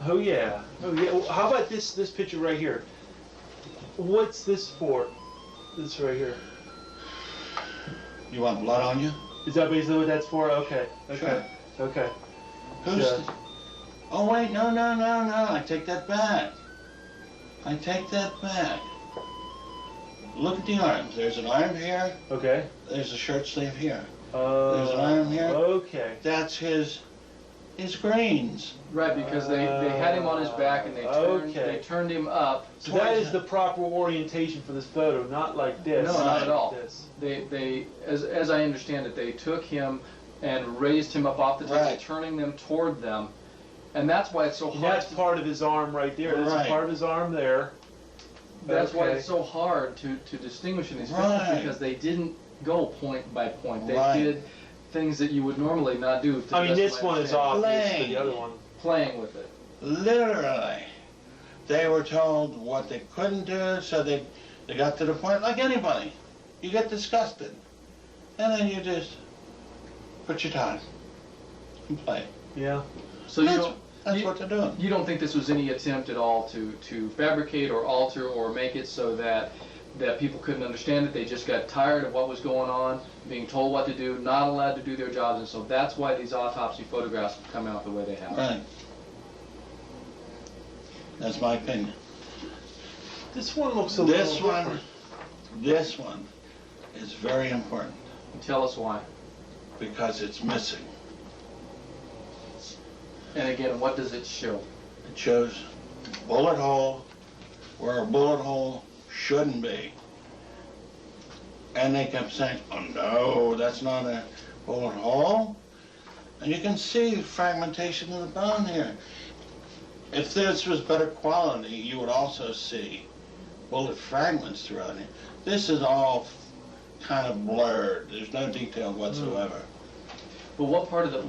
Oh yeah, oh yeah. Well, how about this picture right here? What's this for? This right here. You want blood on you? Is that basically what that's for? Okay, okay, okay. Who's Sure. Oh wait, no, I take that back. I take that back. Look at the arms. There's an arm here, Okay. there's a shirt sleeve here. There's an arm here. Okay. That's his greens. Right, because they had him on his back and they turned him up. So that is the proper orientation for this photo, not like this. No, not at like all. this. They as I understand it, they took him and raised him up off the table, Right. turning them toward them, and that's why it's so And hard. that's part of his arm right there. That's Right. part of his arm there. That's why Okay. it's so hard to distinguish in these Right. pictures, because they didn't go point by point. They Right. did things that you would normally not do. To I mean, the this best of my one is understanding. obvious, but Plain. the other one. Playing with it. Literally. They were told what they couldn't do, so they got to the point, like anybody. You get disgusted. And then you just put your time and play. Yeah. So you don't. That's what they're doing. You don't think this was any attempt at all to fabricate or alter or make it so that people couldn't understand it? They just got tired of what was going on, being told what to do, not allowed to do their jobs, and so that's why these autopsy photographs have come out the way they have. Right. That's my opinion. This one looks a This little one, different. this one is very important Tell us why. because it's missing. And again, what does it show? It It shows bullet hole where a bullet hole shouldn't be. And they kept saying, oh no, that's not a bullet hole. And you can see the fragmentation of the bone here. If this was better quality, you would also see bullet fragments throughout it. This is all kind of blurred. There's no detail whatsoever. But what part of the,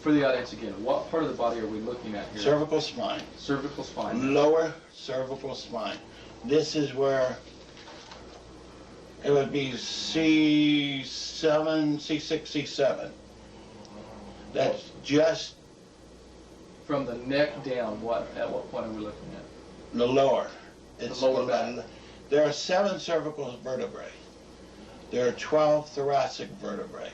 for the audience again, what part of the body are we looking at here? Cervical spine. Cervical spine. Lower cervical spine. This is where it would be C7, C6, C7. That's just From the neck down, at what point are we looking at? the lower. The lower back. There are 7 cervical vertebrae. There are 12 thoracic vertebrae.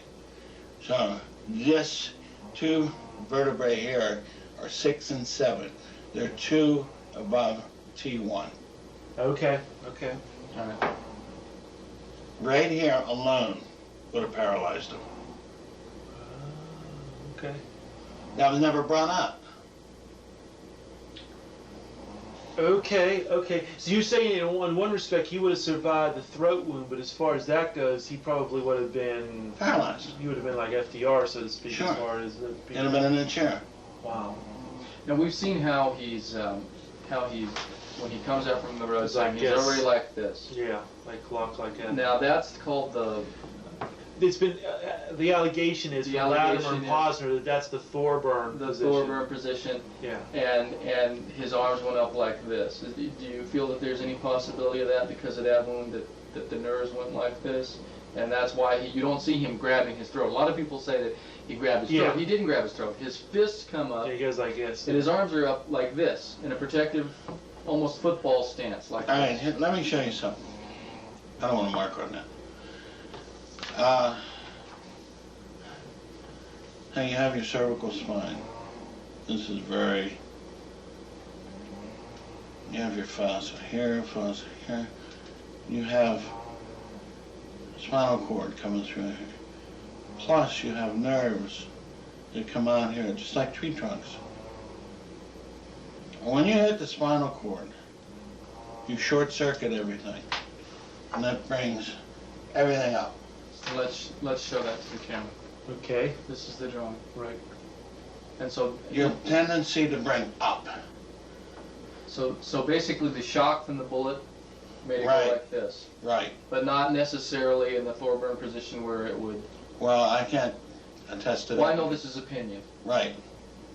So this 2 vertebrae here are 6 and 7. They're 2 above T1. Okay, okay. All right. Right here alone would have paralyzed him. Okay. That was never brought up. Okay, okay. So you're saying in one respect he would have survived the throat wound, but as far as that goes, he probably would have been Paralyzed. He would have been like FDR, so to speak, Sure. as far as the He'd have been in a chair. Wow. Now we've seen how he's when he comes out from the roadside, Like he's this. already like this. Yeah, like that. Now that's called the. It's been the allegation is The from Latimer allegation and is- Posner that that's the Thorburn position. Thorburn position. Yeah. And his arms went up like this. Do you feel that there's any possibility of that because of that wound that the nerves went like this? And that's why you don't see him grabbing his throat. A lot of people say that he grabbed his Yeah. throat. He didn't grab his throat. His fists come up, Yeah, he goes like this. and his arms are up like this in a protective, almost football stance, like All this. right, here, let me show you something. I don't want to mark on that. Now you have your cervical spine. This is very. You have your fossa here, fossa here. You have spinal cord coming through here. Plus you have nerves that come out here, just like tree trunks. When you hit the spinal cord, you short circuit everything, and that brings everything up. Let's show that to the camera. Okay. This is the drawing. Right. And so Your tendency to bring up. So basically the shock from the bullet made it Right. go like this, Right. but not necessarily in the Thorburn position where it would. Well, I can't attest to that. Well, I know this is opinion. Right,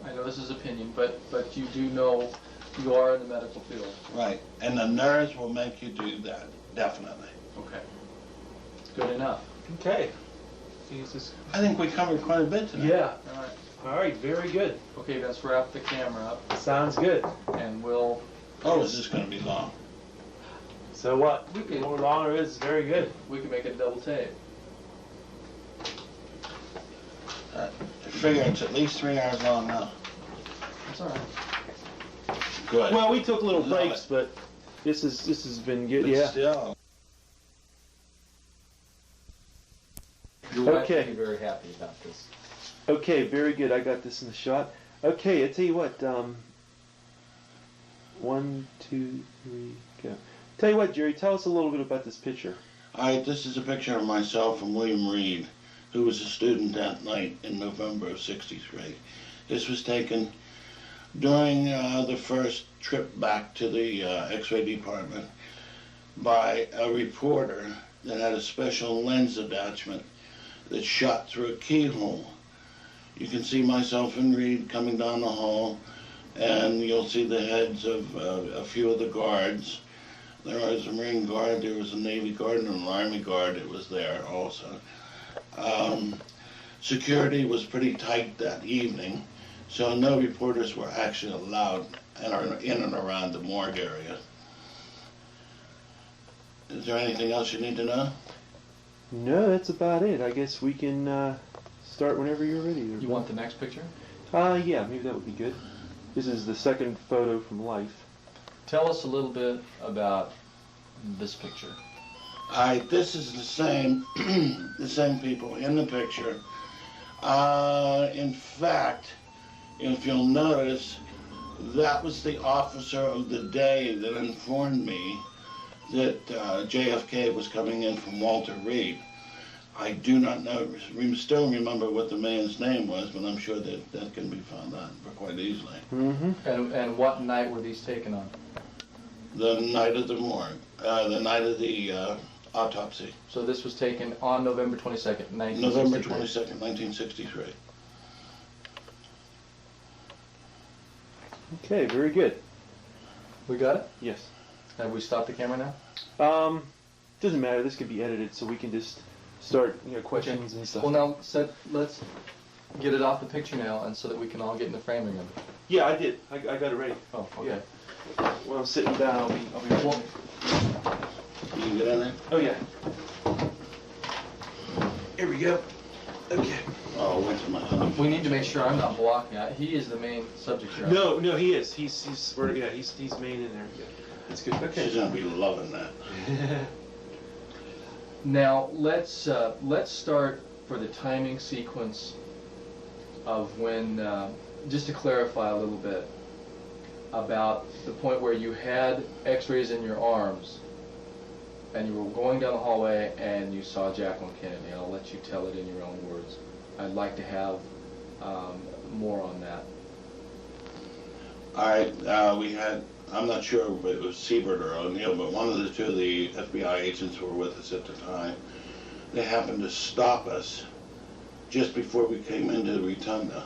I know this is opinion, but you do know you are in the medical field. right. And the nerves will make you do that, definitely. Okay. Good enough. Okay. Jesus. I think we covered quite a bit tonight. Yeah. All right. All right. Very good. Okay, let's wrap the camera up, Sounds good. and we'll. Oh, is this going to be long? So what? We The can- more longer it is, very good. We can make it double tape. I figure it's at least 3 hours long now. That's all right. Good. Well, we took little Love breaks, it. but this has been good. But Yeah. still. Your wife Okay. will be very happy about this. Okay, very good. I got this in the shot. Okay, I tell you what. 1, 2, 3, go. Tell you what, Jerry. Tell us a little bit about this picture. All right, this is a picture of myself and William Reed, who was a student that night in November of '63. This was taken during the first trip back to the X-ray department by a reporter that had a special lens attachment that shot through a keyhole. You can see myself and Reed coming down the hall, and you'll see the heads of a few of the guards. There was a Marine Guard, there was a Navy Guard, and an Army Guard that was there also. Security was pretty tight that evening, so no reporters were actually allowed in and around the morgue area. Is there anything else you need to know? No, that's about it. I guess we can start whenever you're ready. You want the next picture? Yeah, maybe that would be good. This is the second photo from life. Tell us a little bit about this picture. All right, this is the same, the same people in the picture. In fact, if you'll notice, that was the officer of the day that informed me that JFK was coming in from Walter Reed. I do not know, still remember what the man's name was, but I'm sure that that can be found out quite easily. And what night were these taken on? The night of the morgue, the night of the autopsy. So this was taken on November 22nd, 1963. November 22nd, 1963. Okay, very good. We got it? Yes. Have we stopped the camera now? Doesn't matter. This could be edited, so we can just start, questions and stuff. Well, now let's get it off the picture now, and so that we can all get in the framing of it. Yeah, I did. I got it ready. Oh, okay. Yeah. When I'm sitting down, I'll be ready. You can get in there? Oh yeah. Here we go. Okay. Oh, went to my home. We need to make sure I'm not blocking. He is the main subject here. No, he is. He's main in there. Yeah. That's good. Okay. She's gonna be loving that. Now let's start for the timing sequence of when, just to clarify a little bit about the point where you had X-rays in your arms and you were going down the hallway and you saw Jacqueline Kennedy. I'll let you tell it in your own words. I'd like to have more on that. All right, we had, I'm not sure if it was Siebert or O'Neill, but one of the two of the FBI agents who were with us at the time, they happened to stop us just before we came into the rotunda.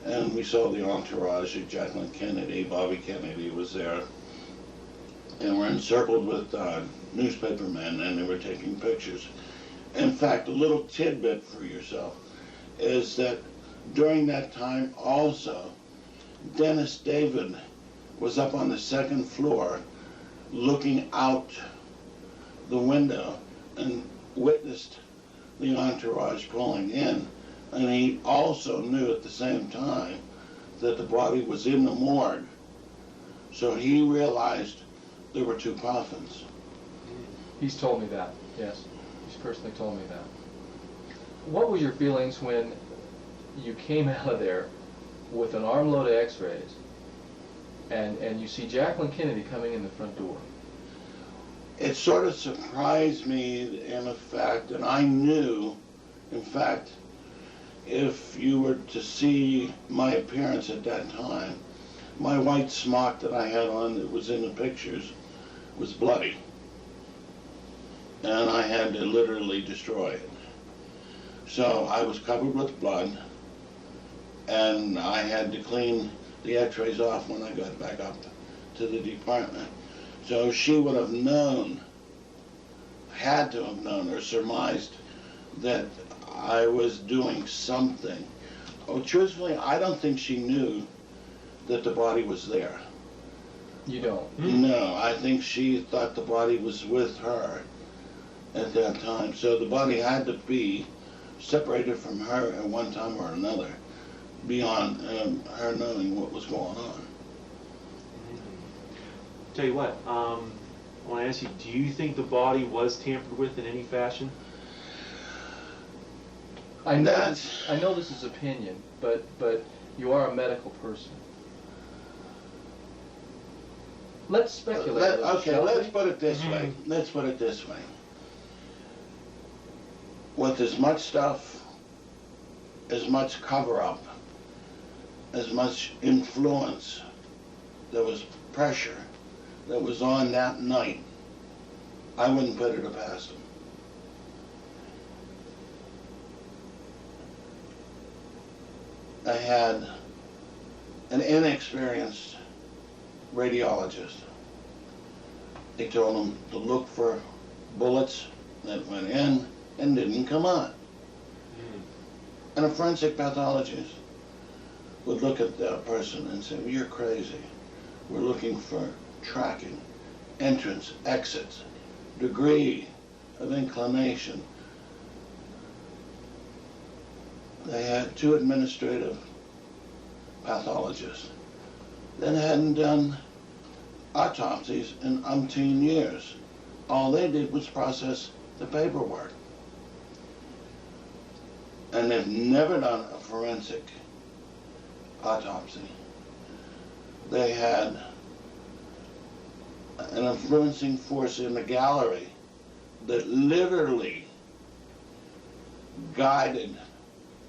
And we saw the entourage of Jacqueline Kennedy, Bobby Kennedy was there. And we're encircled with newspapermen, and they were taking pictures. In fact, a little tidbit for yourself is that during that time also, Dennis David was up on the second floor looking out the window and witnessed the entourage pulling in. And he also knew at the same time that the body was in the morgue. So he realized there were two coffins. He's told me that, yes. He's personally told me that. What were your feelings when you came out of there with an armload of X-rays and you see Jacqueline Kennedy coming in the front door? It sort of surprised me in effect, and I knew, in fact, if you were to see my appearance at that time, my white smock that I had on that was in the pictures was bloody. And I had to literally destroy it. So I was covered with blood, and I had to clean the X-rays off when I got back up to the department. So she would have known, had to have known or surmised that I was doing something. Oh, truthfully, I don't think she knew that the body was there. You don't? No, I think she thought the body was with her at that time. So the body had to be separated from her at one time or another, beyond her knowing what was going on. Tell you what, I want to ask you, do you think the body was tampered with in any fashion? I know this is opinion, but you are a medical person. Let's speculate. Okay, let's put it this way. Let's put it this way. With as much stuff, as much cover-up, as much influence, there was pressure that was on that night, I wouldn't put it past them. I had an inexperienced radiologist. They told him to look for bullets that went in and didn't come out. And a forensic pathologist would look at that person and say, well, you're crazy. We're looking for tracking, entrance, exits, degree of inclination. They had two administrative pathologists that hadn't done autopsies in umpteen years. All they did was process the paperwork. And they've never done a forensic autopsy. they had an influencing force in the gallery that literally guided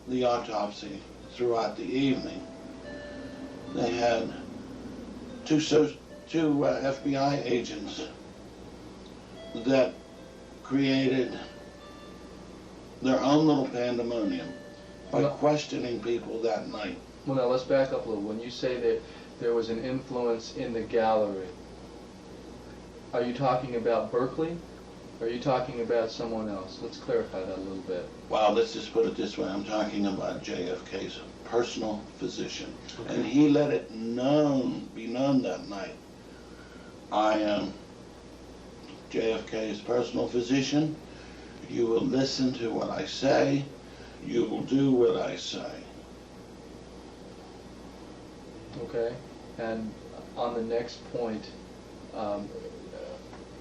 the autopsy throughout the evening. They had two FBI agents that created their own little pandemonium by questioning people that night. Well, now let's back up a little. When you say that there was an influence in the gallery, are you talking about Berkeley? Or are you talking about someone else? Let's clarify that a little bit. Well, let's just put it this way. I'm talking about JFK's personal physician. Okay. And he let it be known that night. I am JFK's personal physician. You will listen to what I say. You will do what I say. Okay. And on the next point,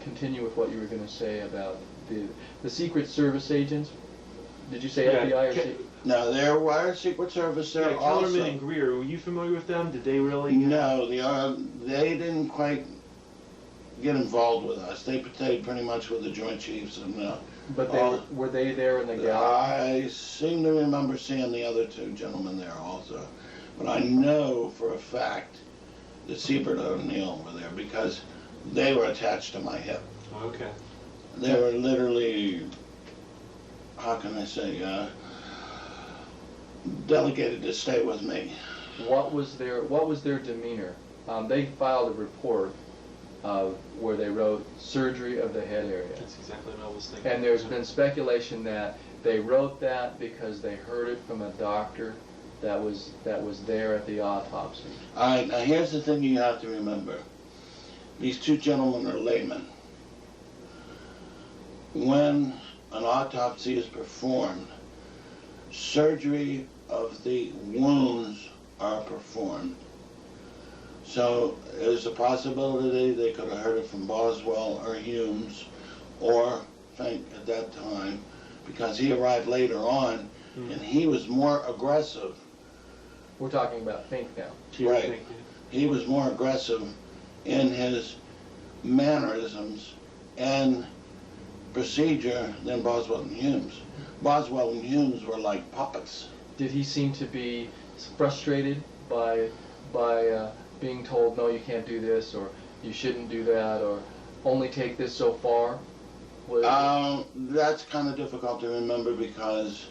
continue with what you were going to say about the Secret Service agents. Did you say FBI or Secret? No, there were Secret Service there also. Kellerman and Greer, were you familiar with them? Did they really? No, they didn't quite get involved with us. They stayed pretty much with the Joint Chiefs. And, but were they there in the gallery? I seem to remember seeing the other two gentlemen there also. But I know for a fact that Siebert and O'Neill were there because they were attached to my hip. Okay. They were literally, how can I say, delegated to stay with me. What was their demeanor? They filed a report where they wrote surgery of the head area. That's exactly what I was thinking. And there's been speculation that they wrote that because they heard it from a doctor that was there at the autopsy. All right, now here's the thing you have to remember. These two gentlemen are laymen. When an autopsy is performed, surgery of the wounds are performed. So there's a possibility they could have heard it from Boswell or Humes or Fink at that time, because he arrived later on and he was more aggressive. We're talking about Fink now. Right. He was more aggressive in his mannerisms and procedure than Boswell and Humes. Boswell and Humes were like puppets. Did he seem to be frustrated by being told, no, you can't do this, or you shouldn't do that, or only take this so far? That's kind of difficult to remember because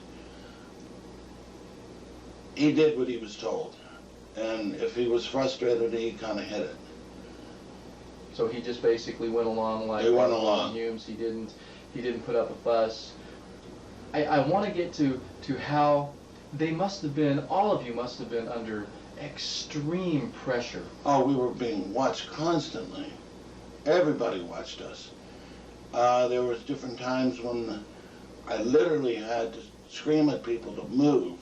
he did what he was told. And if he was frustrated, he kind of hit it. So he just basically went along like Humes. He didn't put up a fuss. I want to get to how they must have been, all of you must have been under extreme pressure. Oh, we were being watched constantly. Everybody watched us. There was different times when I literally had to scream at people to move.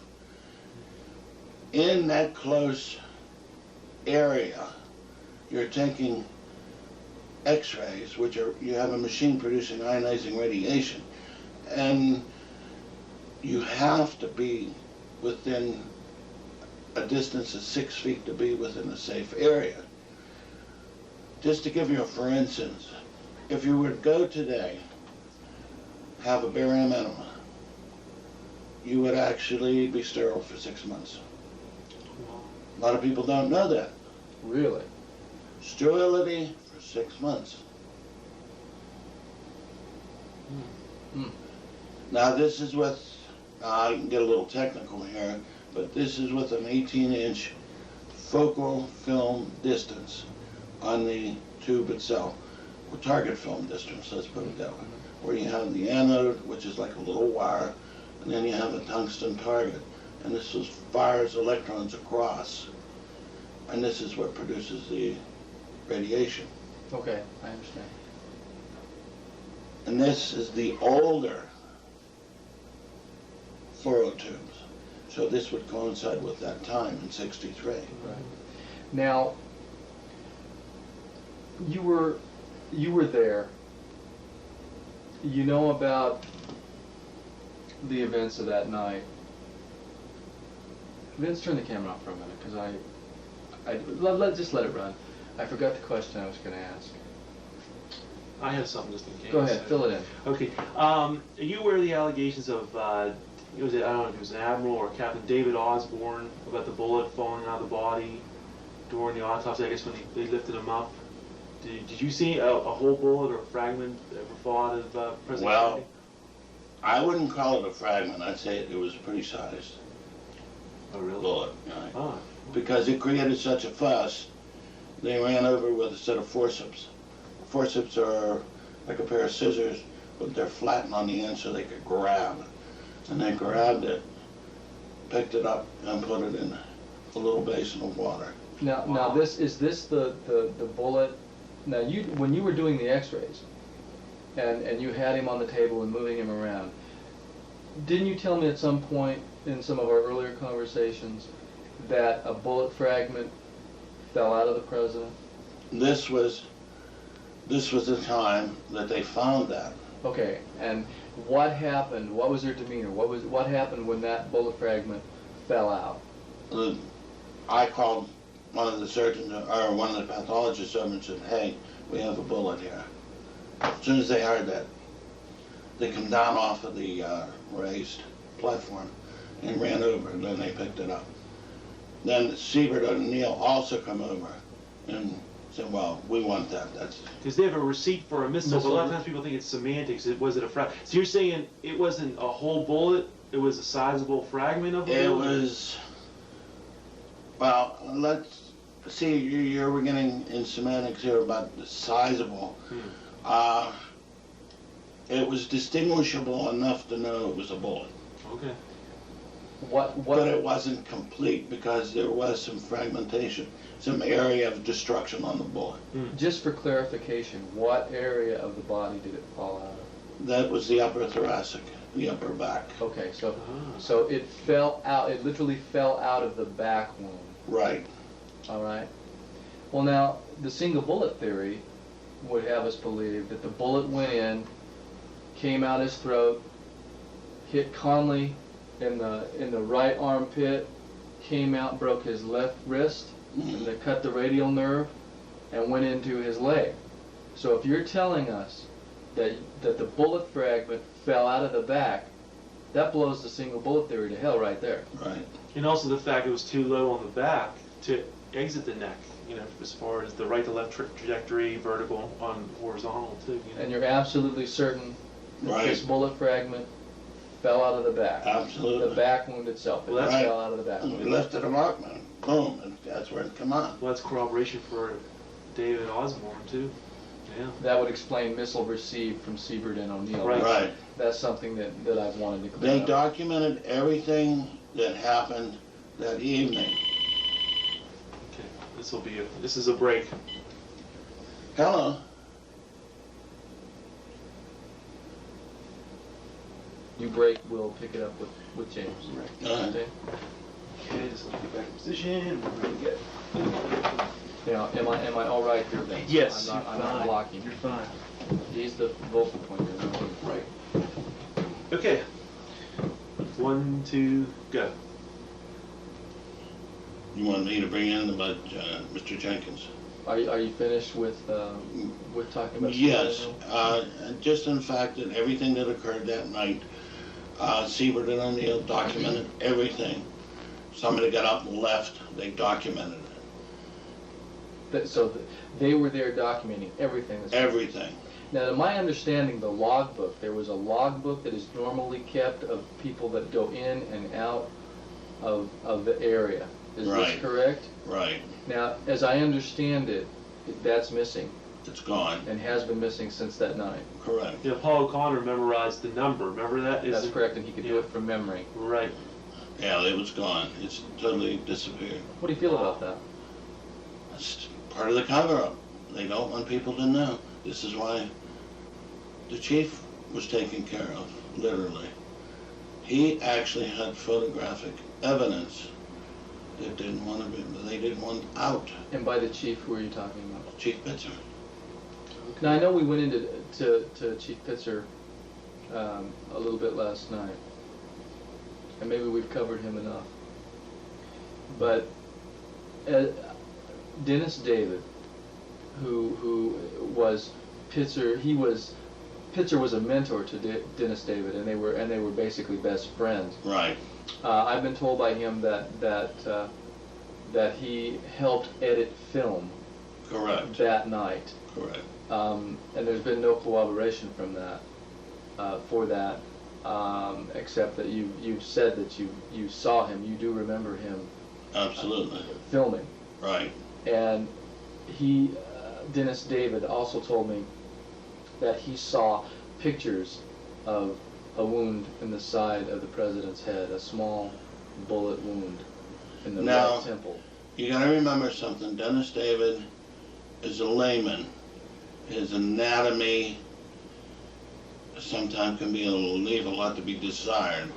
In that close area, you're taking X-rays, which are, you have a machine producing ionizing radiation, and you have to be within a distance of 6 feet to be within a safe area. Just to give you a for instance, if you were to go today, have a barium enema, you would actually be sterile for 6 months. A lot of people don't know that. Really? Sterility for 6 months. Now this is with, I can get a little technical here, but this is with an 18-inch focal film distance on the tube itself, or target film distance, let's put it that way, where you have the anode, which is like a little wire, and then you have a tungsten target, and this fires electrons across, and this is what produces the radiation. Okay, I understand. And this is the older fluorotubes. So this would coincide with that time in '63. Right. Now, you were there. You know about the events of that night. Vince, turn the camera off for a minute, because Just let it run. I forgot the question I was going to ask. I have something just in case. Go ahead, fill it in. Okay. Are you aware of the allegations of, I don't know if it was an Admiral or Captain David Osborne about the bullet falling out of the body during the autopsy, I guess when they lifted him up? Did you see a whole bullet or a fragment ever fall out of President Well, Kennedy? I wouldn't call it a fragment. I'd say it was a pretty sized Oh, really? bullet. Right? Ah. Because it created such a fuss, they ran over with a set of forceps. Forceps are like a pair of scissors, but they're flattened on the end so they could grab. And they grabbed it, picked it up, and put it in a little basin of water. Now is this the bullet? Now when you were doing the X-rays, and you had him on the table and moving him around, didn't you tell me at some point in some of our earlier conversations that a bullet fragment fell out of the president? This was the time that they found that. Okay, and what happened? What was their demeanor? What happened when that bullet fragment fell out? I called one of the surgeons, or one of the pathologists over and said, "Hey, we have a bullet here." As soon as they heard that, they come down off of the raised platform and ran over, and then they picked it up. Then Siebert and O'Neill also come over and said, "Well, we want that." That's Because they have a receipt for a missile, but a lot of times people think it's semantics. Was it a fragment? So you're saying it wasn't a whole bullet, it was a sizable fragment of a it bullet? was. Well, let's see. You're getting in semantics here about the sizable. It was distinguishable enough to know it was a bullet. Okay. But it wasn't complete because there was some fragmentation, some area of destruction on the bullet. Just for clarification, what area of the body did it fall out of? That was the upper thoracic, the upper back. Okay, so it fell out. It literally fell out of the back wound. Right. All right. Well, now the single bullet theory would have us believe that the bullet went in, came out his throat, hit Conley in the right armpit, came out, broke his left wrist, and they cut the radial nerve, and went into his leg. So if you're telling us that the bullet fragment fell out of the back, that blows the single bullet theory to hell right there. Right. And also the fact it was too low on the back to exit the neck, as far as the right to left trajectory, vertical on horizontal too. And you're absolutely certain that Right. this bullet fragment fell out of the back. Absolutely. The back wound itself. It Right. fell out of the back We wound. lifted him up, and boom, and that's where it come on. Well, that's corroboration for David Osborne too. Yeah. That would explain missile received from Siebert and O'Neill. Right. Right. That's something that I've wanted to clear They up. documented everything that happened that evening. Okay. This is a break. Hello. You break, we'll pick it up with James. Okay? Okay, just let me get back in position. We're ready to get. Now, am I all right here, Vince? Yes, I'm you're not fine. blocking. You're fine. He's the vocal point here. not me. Right. Okay. 1, 2, go. You want me to bring in about Mr. Jenkins? Are you finished with talking about? Yes. Siebert Just in fact that everything that occurred that night, Siebert and O'Neill documented everything. Somebody got up and left, they documented it. So they were there documenting everything. Everything. Now, to my understanding, the logbook, there was a logbook that is normally kept of people that go in and out of the area. Is Right. this correct? Right. Now, as I understand it, that's missing It's gone. and has been missing since that night. Correct. Yeah, Paul O'Connor memorized the number. Remember that? That's correct, and he could do it from memory. Right. Yeah, it was gone. It's totally disappeared. What do you feel about that? It's part of the cover-up. They don't want people to know. This is why the chief was taken care of, literally. He actually had photographic evidence that they didn't want out. And by the chief, who are you talking about? Chief Pitzer. Now, I know we went into to Chief Pitzer a little bit last night, and maybe we've covered him enough. But Dennis David, who was Pitzer, Pitzer was a mentor to Dennis David, and they were basically best friends. Right. I've been told by him that he helped edit film. Correct. That night. Correct. And there's been no corroboration from that, except that you said that you saw him. You do remember him. Absolutely. Filming. Right. And Dennis David also told me that he saw pictures of a wound in the side of the president's head, a small bullet wound in the right temple. You gotta remember something. Dennis David is a layman. His anatomy sometimes can leave a lot to be desired.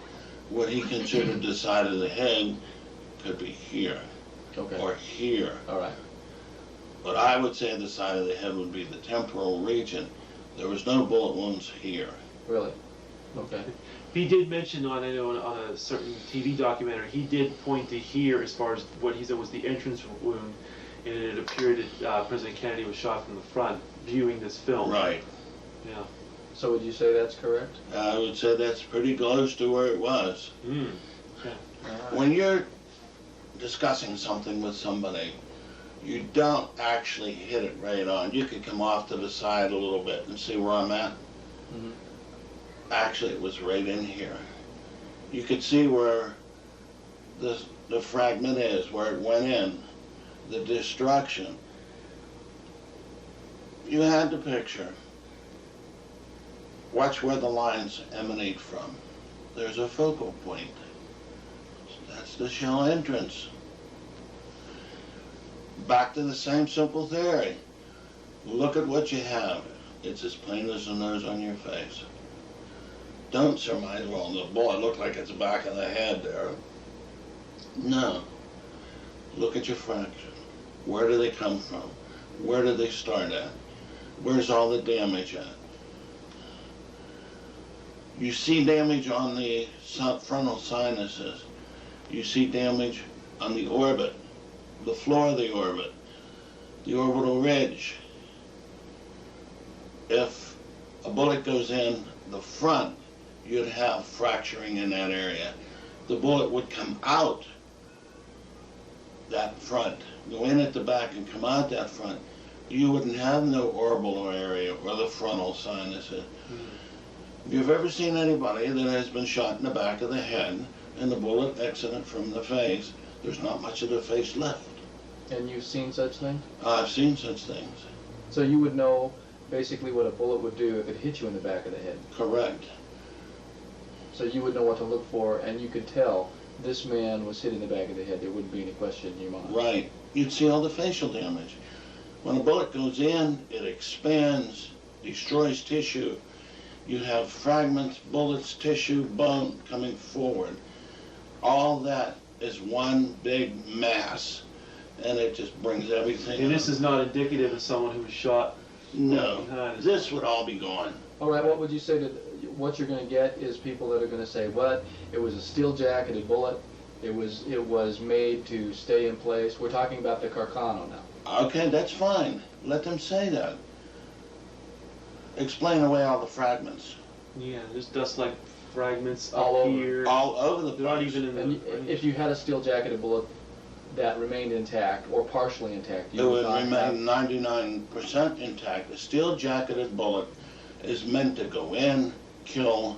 What he considered the side of the head could be here. Okay. Or here. All right. But I would say the side of the head would be the temporal region. There was no bullet wounds here. Really? Okay. He did mention on a certain TV documentary, he did point to here as far as what he said was the entrance wound, and it appeared that President Kennedy was shot from the front, viewing this film. Right. Yeah. So would you say that's correct? I would say that's pretty close to where it was. Mm. Yeah. Right. When you're discussing something with somebody, you don't actually hit it right on. You could come off to the side a little bit and see where I'm at. Mm-hmm. Actually, it was right in here. You could see where the fragment is, where it went in, the destruction. You had the picture. Watch where the lines emanate from. There's a focal point. That's the shell entrance. Back to the same simple theory. Look at what you have. It's as plain as the nose on your face. Don't surmise, well, the bullet looked like it's the back of the head there. No. Look at your fractures. Where do they come from? Where do they start at? Where's all the damage at? You see damage on the frontal sinuses. You see damage on the orbit, the floor of the orbit, the orbital ridge. If a bullet goes in the front, you'd have fracturing in that area. The bullet would come out that front, go in at the back and come out that front. You wouldn't have no orbital area or the frontal sinuses. If you've ever seen anybody that has been shot in the back of the head and the bullet exited from the face, there's not much of the face left. And you've seen such things? I've seen such things. So you would know basically what a bullet would do if it hit you in the back of the head. Correct. So you would know what to look for, and you could tell this man was hit in the back of the head. There wouldn't be any question in your mind. Right. You'd see all the facial damage. When a bullet goes in, it expands, destroys tissue. You have fragments, bullets, tissue, bone coming forward. All that is one big mass, and it just brings everything And up. this is not indicative of someone who was shot. No, behind. this would all be gone. All right, what would you say what you're going to get is people that are going to say, what? It was a steel-jacketed bullet. It was made to stay in place. We're talking about the Carcano now. Okay, that's fine. Let them say that. Explain away all the fragments. Yeah, there's dust-like fragments All up over. here. All over the They're not place. even in the And range. if you had a steel-jacketed bullet that remained intact or partially intact, It you would not have- remain 99% intact. A steel-jacketed bullet is meant to go in, kill,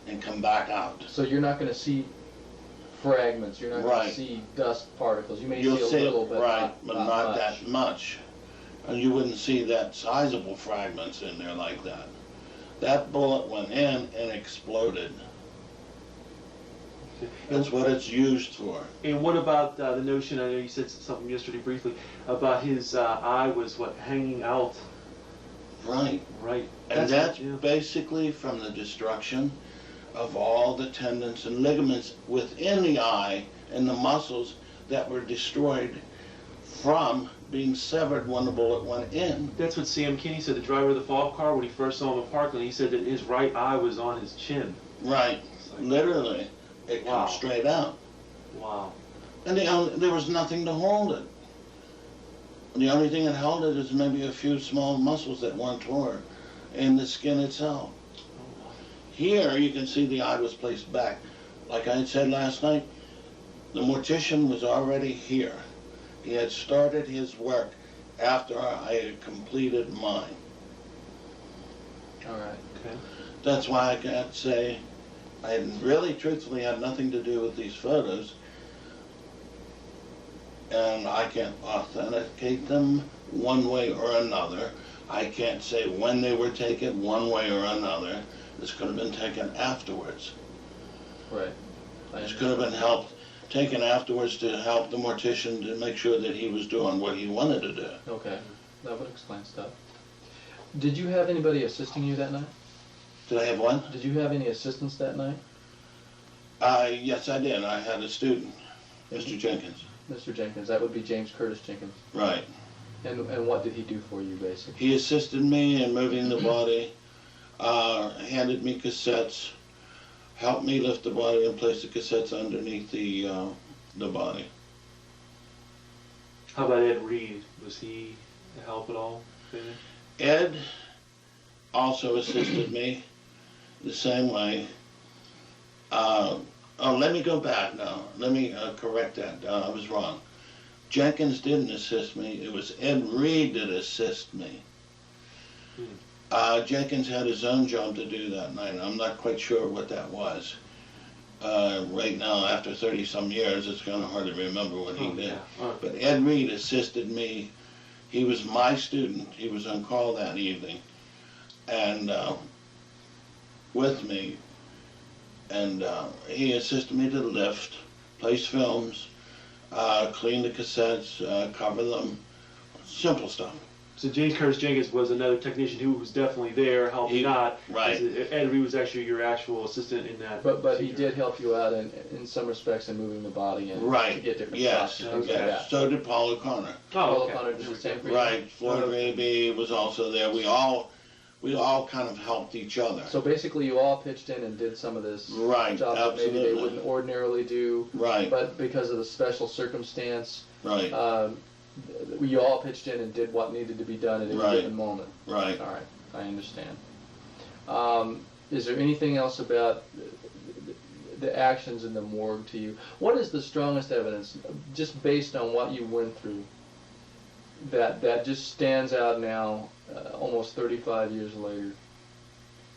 and come back out. So you're not going to see fragments. You're not going Right. to see dust particles. You may You'll see a see little, it, but right, but not much. that much. And you wouldn't see that sizable fragments in there like that. That bullet went in and exploded. That's what it's used for. And what about the notion, I know you said something yesterday briefly, about his eye was, what, hanging out? Right. Right. And that's yeah. basically from the destruction of all the tendons and ligaments within the eye and the muscles that were destroyed from being severed when the bullet went in. That's what Sam Kinney said, the driver of the Falk car, when he first saw him in Parkland, he said that his right eye was on his chin. Right. Like, Literally. It wow. comes straight out. Wow. And there was nothing to hold it. The only thing that held it is maybe a few small muscles that weren't torn in the skin itself. Here you can see the eye was placed back. Like I had said last night, the mortician was already here. He had started his work after I had completed mine. All right. Okay. That's why I can't say, I really truthfully had nothing to do with these photos, and I can't authenticate them one way or another. I can't say when they were taken one way or another. This could have been taken afterwards. Right. This could have been taken afterwards to help the mortician to make sure that he was doing what he wanted to do. Okay, that would explain stuff. Did you have anybody assisting you that night? Did I have one? Did you have any assistants that night? Yes, I did. I had a student, Mr. Jenkins. Mr. Jenkins, that would be James Curtis Jenkins. Right. And what did he do for you, basically? He assisted me in moving the body, handed me cassettes, helped me lift the body and place the cassettes underneath the body. How about Ed Reed? Was he a help at all? Ed also assisted me the same way. Let me go back now. Let me correct that. I was wrong. Jenkins didn't assist me. It was Ed Reed that assisted me. Jenkins had his own job to do that night. I'm not quite sure what that was. Right now, after 30-some years, it's kind of hard to remember what he did. Yeah. But Ed Reed assisted me. He was my student. He was on call that evening, and with me. And he assisted me to lift, place films, clean the cassettes, cover them, simple stuff. So James Curtis Jenkins was another technician who was definitely there helping out. Right. Ed Reed was actually your actual assistant in that. But he did help you out in some respects in moving the body and Right. to get different Yes. shots and things Yes. like that. So did Paul O'Connor. Paul okay. O'Connor did the same for you? Right. Floyd Raby was also there. We all kind of helped each other. So basically you all pitched in and did some of this Right. job that maybe they Absolutely. wouldn't ordinarily do, Right. but because of the special circumstance, Right. you all pitched in and did what needed to be done at any Right. given moment. Right. All right, I understand. Is there anything else about the actions in the morgue to you? What is the strongest evidence, just based on what you went through, that just stands out now, almost 35 years later,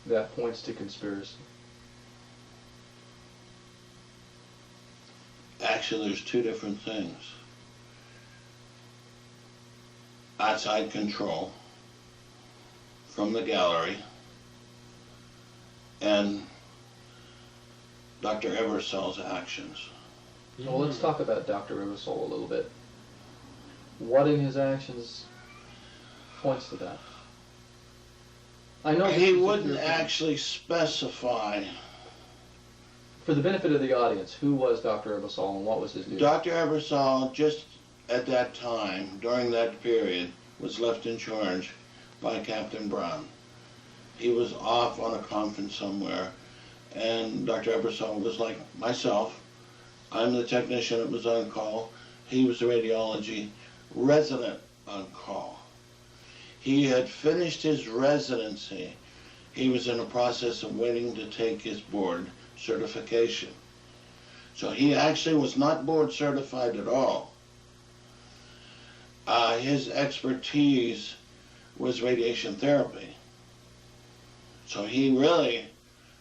that points to conspiracy? Actually, there's two different things. Outside control from the gallery and Dr. Ebersole's actions. Well, let's talk about Dr. Ebersole a little bit. What in his actions points to that? I know He wouldn't actually specify. For the benefit of the audience, who was Dr. Ebersole and what was his duty? Dr. Ebersole, just at that time, during that period, was left in charge by Captain Brown. He was off on a conference somewhere, and Dr. Ebersole was like myself. I'm the technician that was on call. He was the radiology resident on call. He had finished his residency. He was in the process of waiting to take his board certification. So he actually was not board certified at all. His expertise was radiation therapy. So he really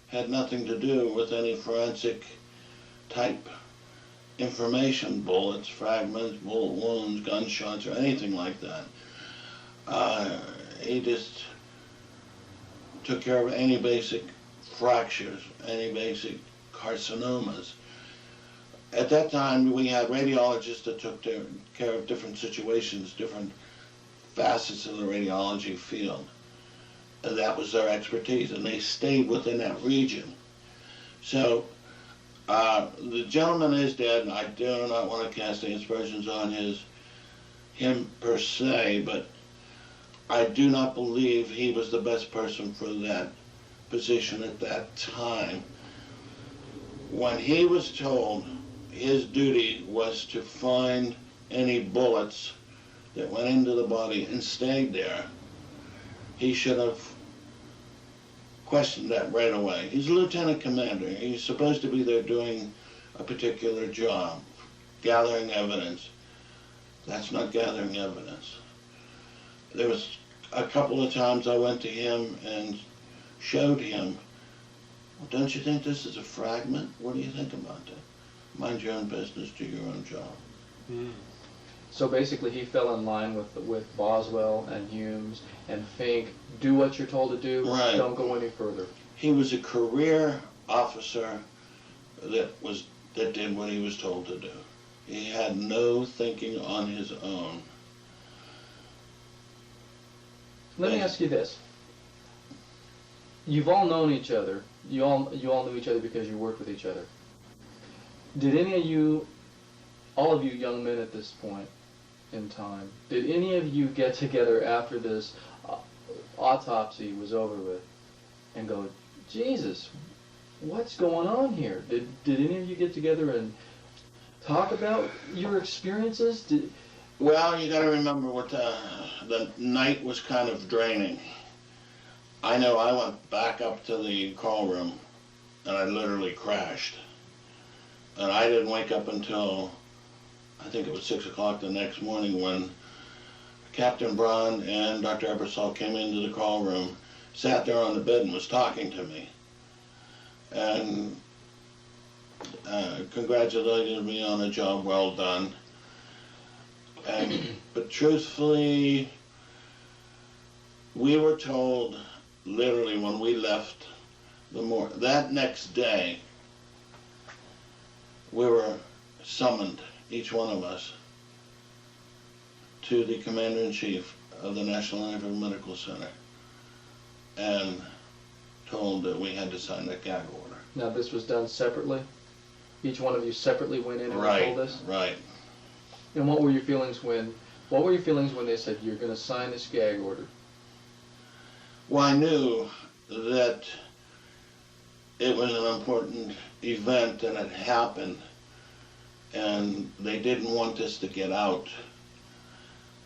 had nothing to do with any forensic type information, bullets, fragments, bullet wounds, gunshots, or anything like that. He just took care of any basic fractures, any basic carcinomas. At that time, we had radiologists that took care of different situations, different facets of the radiology field. And that was their expertise, and they stayed within that region. So, the gentleman is dead, and I do not want to cast any aspersions on him per se, but I do not believe he was the best person for that position at that time. When he was told his duty was to find any bullets that went into the body and stayed there, he should have questioned that right away. He's a lieutenant commander. He's supposed to be there doing a particular job, gathering evidence. That's not gathering evidence. There was a couple of times I went to him and showed him, well, don't you think this is a fragment? What do you think about that? Mind your own business, do your own job. Mm. So basically he fell in line with Boswell and Humes and Fink. Do what you're told to do, Right. Don't go any further. He was a career officer that did what he was told to do. He had no thinking on his own. Let me ask you this. You've all known each other. You all knew each other because you worked with each other. Did any of you, all of you young men at this point in time, did any of you get together after this autopsy was over with and go, Jesus, what's going on here? Did any of you get together and talk about your experiences? Well, you got to remember what the night was kind of draining. I know I went back up to the call room and I literally crashed. And I didn't wake up until, I think it was 6 o'clock the next morning when Captain Braun and Dr. Ebersole came into the call room, sat there on the bed and was talking to me. And congratulated me on a job well done. But truthfully, we were told literally when we left the morgue, that next day, we were summoned, each one of us, to the Commander-in-Chief of the National Naval Medical Center and told that we had to sign that gag order. Now this was done separately? Each one of you separately went in and told this? Right. And what were your feelings when they said you're going to sign this gag order? Well, I knew that it was an important event and it happened, and they didn't want us to get out.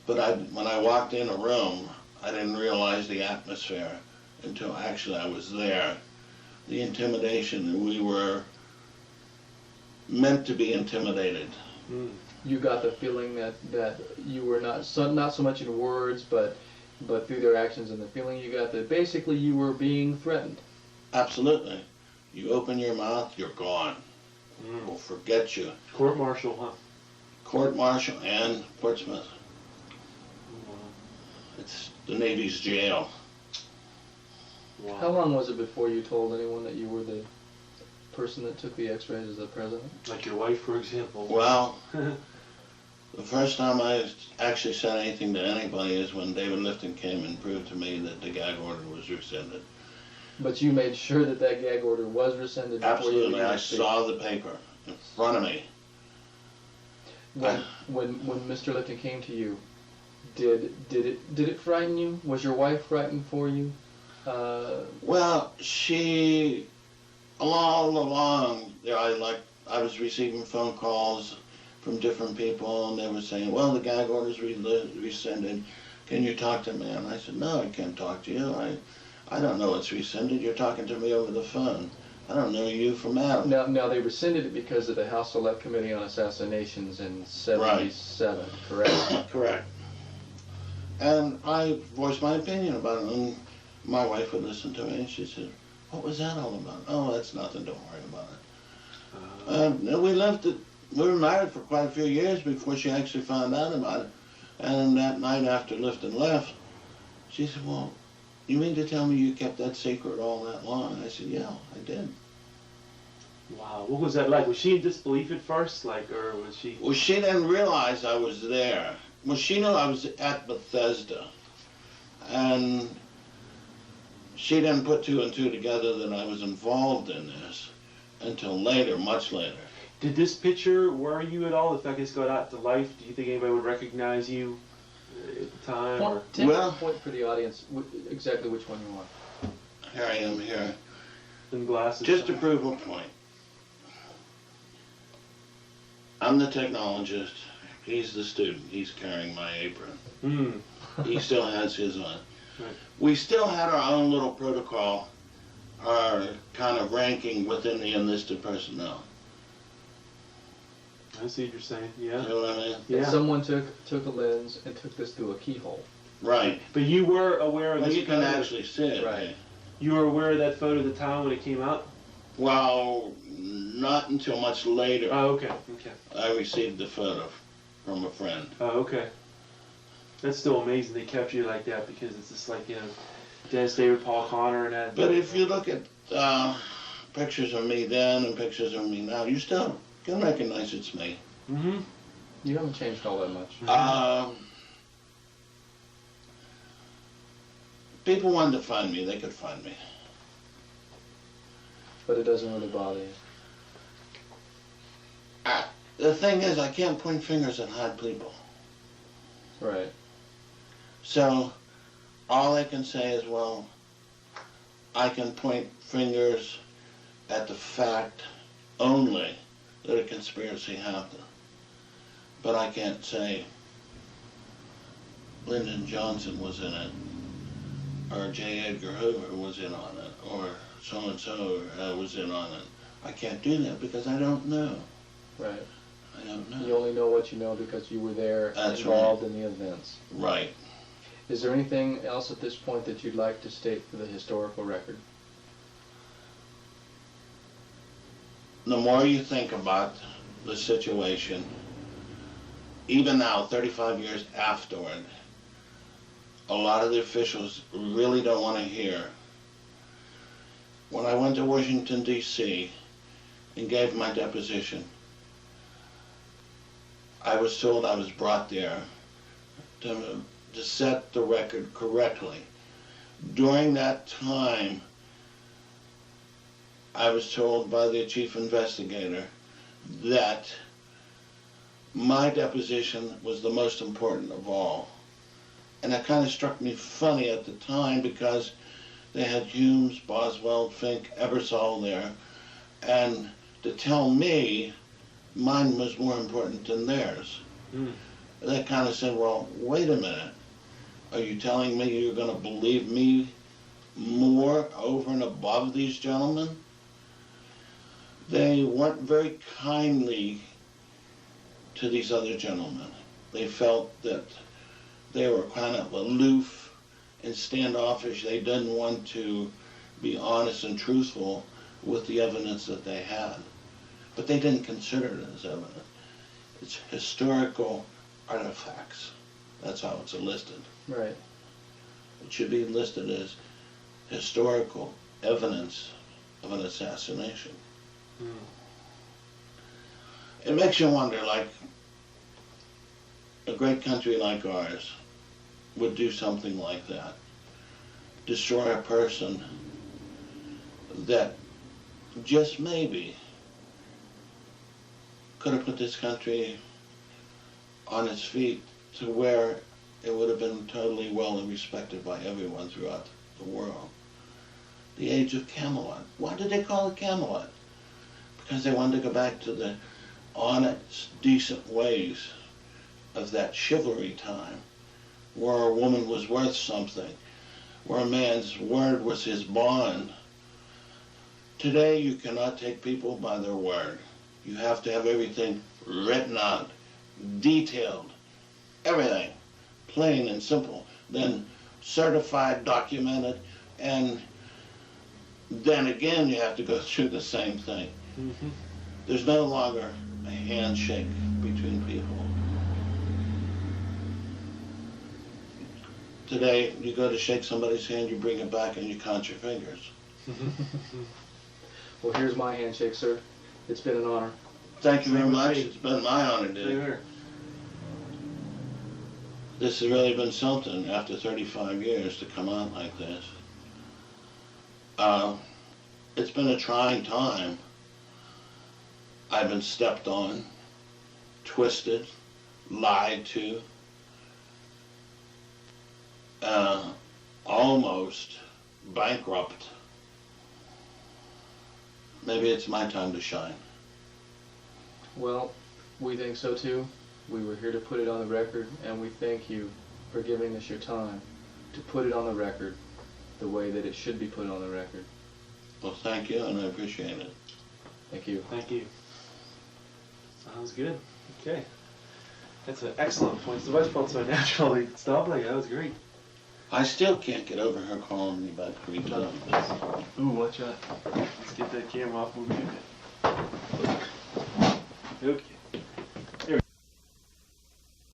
But when I walked in a room, I didn't realize the atmosphere until actually I was there. The intimidation, we were meant to be intimidated. Mm. You got the feeling that you were not so much in words, but through their actions, and the feeling you got that basically you were being threatened. Absolutely. You open your mouth, you're gone. We'll forget you. Court-martial, huh? Court-martial and Portsmouth. Wow. It's the Navy's jail. Wow. How long was it before you told anyone that you were the person that took the x-rays as the president? Like your wife, for example. Well, the first time I actually said anything to anybody is when David Lifton came and proved to me that the gag order was rescinded. But you made sure that that gag order was rescinded before you Absolutely, began I to speak. saw the paper in front of me. When Mr. Lifton came to you, did it frighten you? Was your wife frightened for you? Well, she, all along, I was receiving phone calls from different people, and they were saying, well, the gag order's rescinded. Can you talk to me? And I said, no, I can't talk to you. I don't know it's rescinded. You're talking to me over the phone. I don't know you from Adam. Now they rescinded it because of the House Select Committee on Assassinations in '77, correct? Correct. And I voiced my opinion about it, and my wife would listen to me, and she said, what was that all about? Oh, that's nothing, don't worry about it. We left it. We were married for quite a few years before she actually found out about it. And that night after Lifton left, she said, well, you mean to tell me you kept that secret all that long? I said, yeah, I did. Wow, what was that like? Was she in disbelief at first, or was she? Well, she didn't realize I was there. Well, she knew I was at Bethesda. And she didn't put two and two together that I was involved in this until later, much later. Did this picture worry you at all? The fact it's got out to life? Do you think anybody would recognize you at the time? Take Well- a point for the audience, exactly which one you want. Here I am here. And glasses. Just to prove a point. I'm the technologist. He's the student. He's carrying my apron. Mm. He still has his on. Right. We still had our own little protocol, our kind of ranking within the enlisted personnel. I see what you're saying. Yeah. You know what I mean? Yeah. Someone took a lens and took this through a keyhole. Right. But you were aware of Well, this you can photo? actually see it. Right. Hey. You were aware of that photo at the time when it came out? Well, not until much later. Oh, okay. Okay. I received the photo from a friend. Oh, okay. That's still amazing they kept you like that, because it's just like, you know, Dennis David, Paul Connor, and that. But if you look at pictures of me then and pictures of me now, you still can recognize it's me. Mm-hmm. You haven't changed all that much. People wanted to find me, they could find me. But it doesn't really bother you. The thing is, I can't point fingers at hide people. Right. So, all I can say is, well, I can point fingers at the fact only that a conspiracy happened. But I can't say Lyndon Johnson was in it, or J. Edgar Hoover was in on it, or so-and-so was in on it. I can't do that because I don't know. Right. I don't know. You only know what you know because you were there, That's involved in the events. Right. Is there anything else at this point that you'd like to state for the historical record? The more you think about the situation, even now, 35 years afterward, a lot of the officials really don't want to hear. When I went to Washington, D.C. and gave my deposition, I was told I was brought there to set the record correctly. During that time, I was told by the chief investigator that my deposition was the most important of all. And that kind of struck me funny at the time because they had Humes, Boswell, Fink, Ebersole there, and to tell me mine was more important than theirs. Mm. That kind of said, well, wait a minute. Are you telling me you're going to believe me more over and above these gentlemen? They weren't very kindly to these other gentlemen. They felt that they were kind of aloof and standoffish. They didn't want to be honest and truthful with the evidence that they had. But they didn't consider it as evidence. It's historical artifacts. That's how it's listed. Right. It should be listed as historical evidence of an assassination. Mm. It makes you wonder, like, a great country like ours would do something like that. Destroy a person that just maybe could have put this country on its feet to where it would have been totally well and respected by everyone throughout the world. The age of Camelot. Why did they call it Camelot? Because they wanted to go back to the honest, decent ways of that chivalry time, where a woman was worth something, where a man's word was his bond. Today, you cannot take people by their word. You have to have everything written out, detailed, everything, plain and simple, then certified, documented, and then again you have to go through the same thing. Mm-hmm. There's no longer a handshake between people. Today, you go to shake somebody's hand, you bring it back and you count your fingers. Well, here's my handshake, sir. It's been an honor. Thank you very Same with much. me. It's been my honor, Same Dick. here. This has really been something after 35 years to come out like this. It's been a trying time. I've been stepped on, twisted, lied to, almost bankrupt. Maybe it's my time to shine. Well, we think so too. We were here to put it on the record, and we thank you for giving us your time to put it on the record the way that it should be put on the record. Well, thank you, and I appreciate it. Thank you. Thank you. Sounds good. Okay. That's an excellent point. The wife felt so naturally. Stop like that was great. I still can't get over her calling me about 3 times. Ooh, watch out. Let's get that camera off. We'll be good. Okay.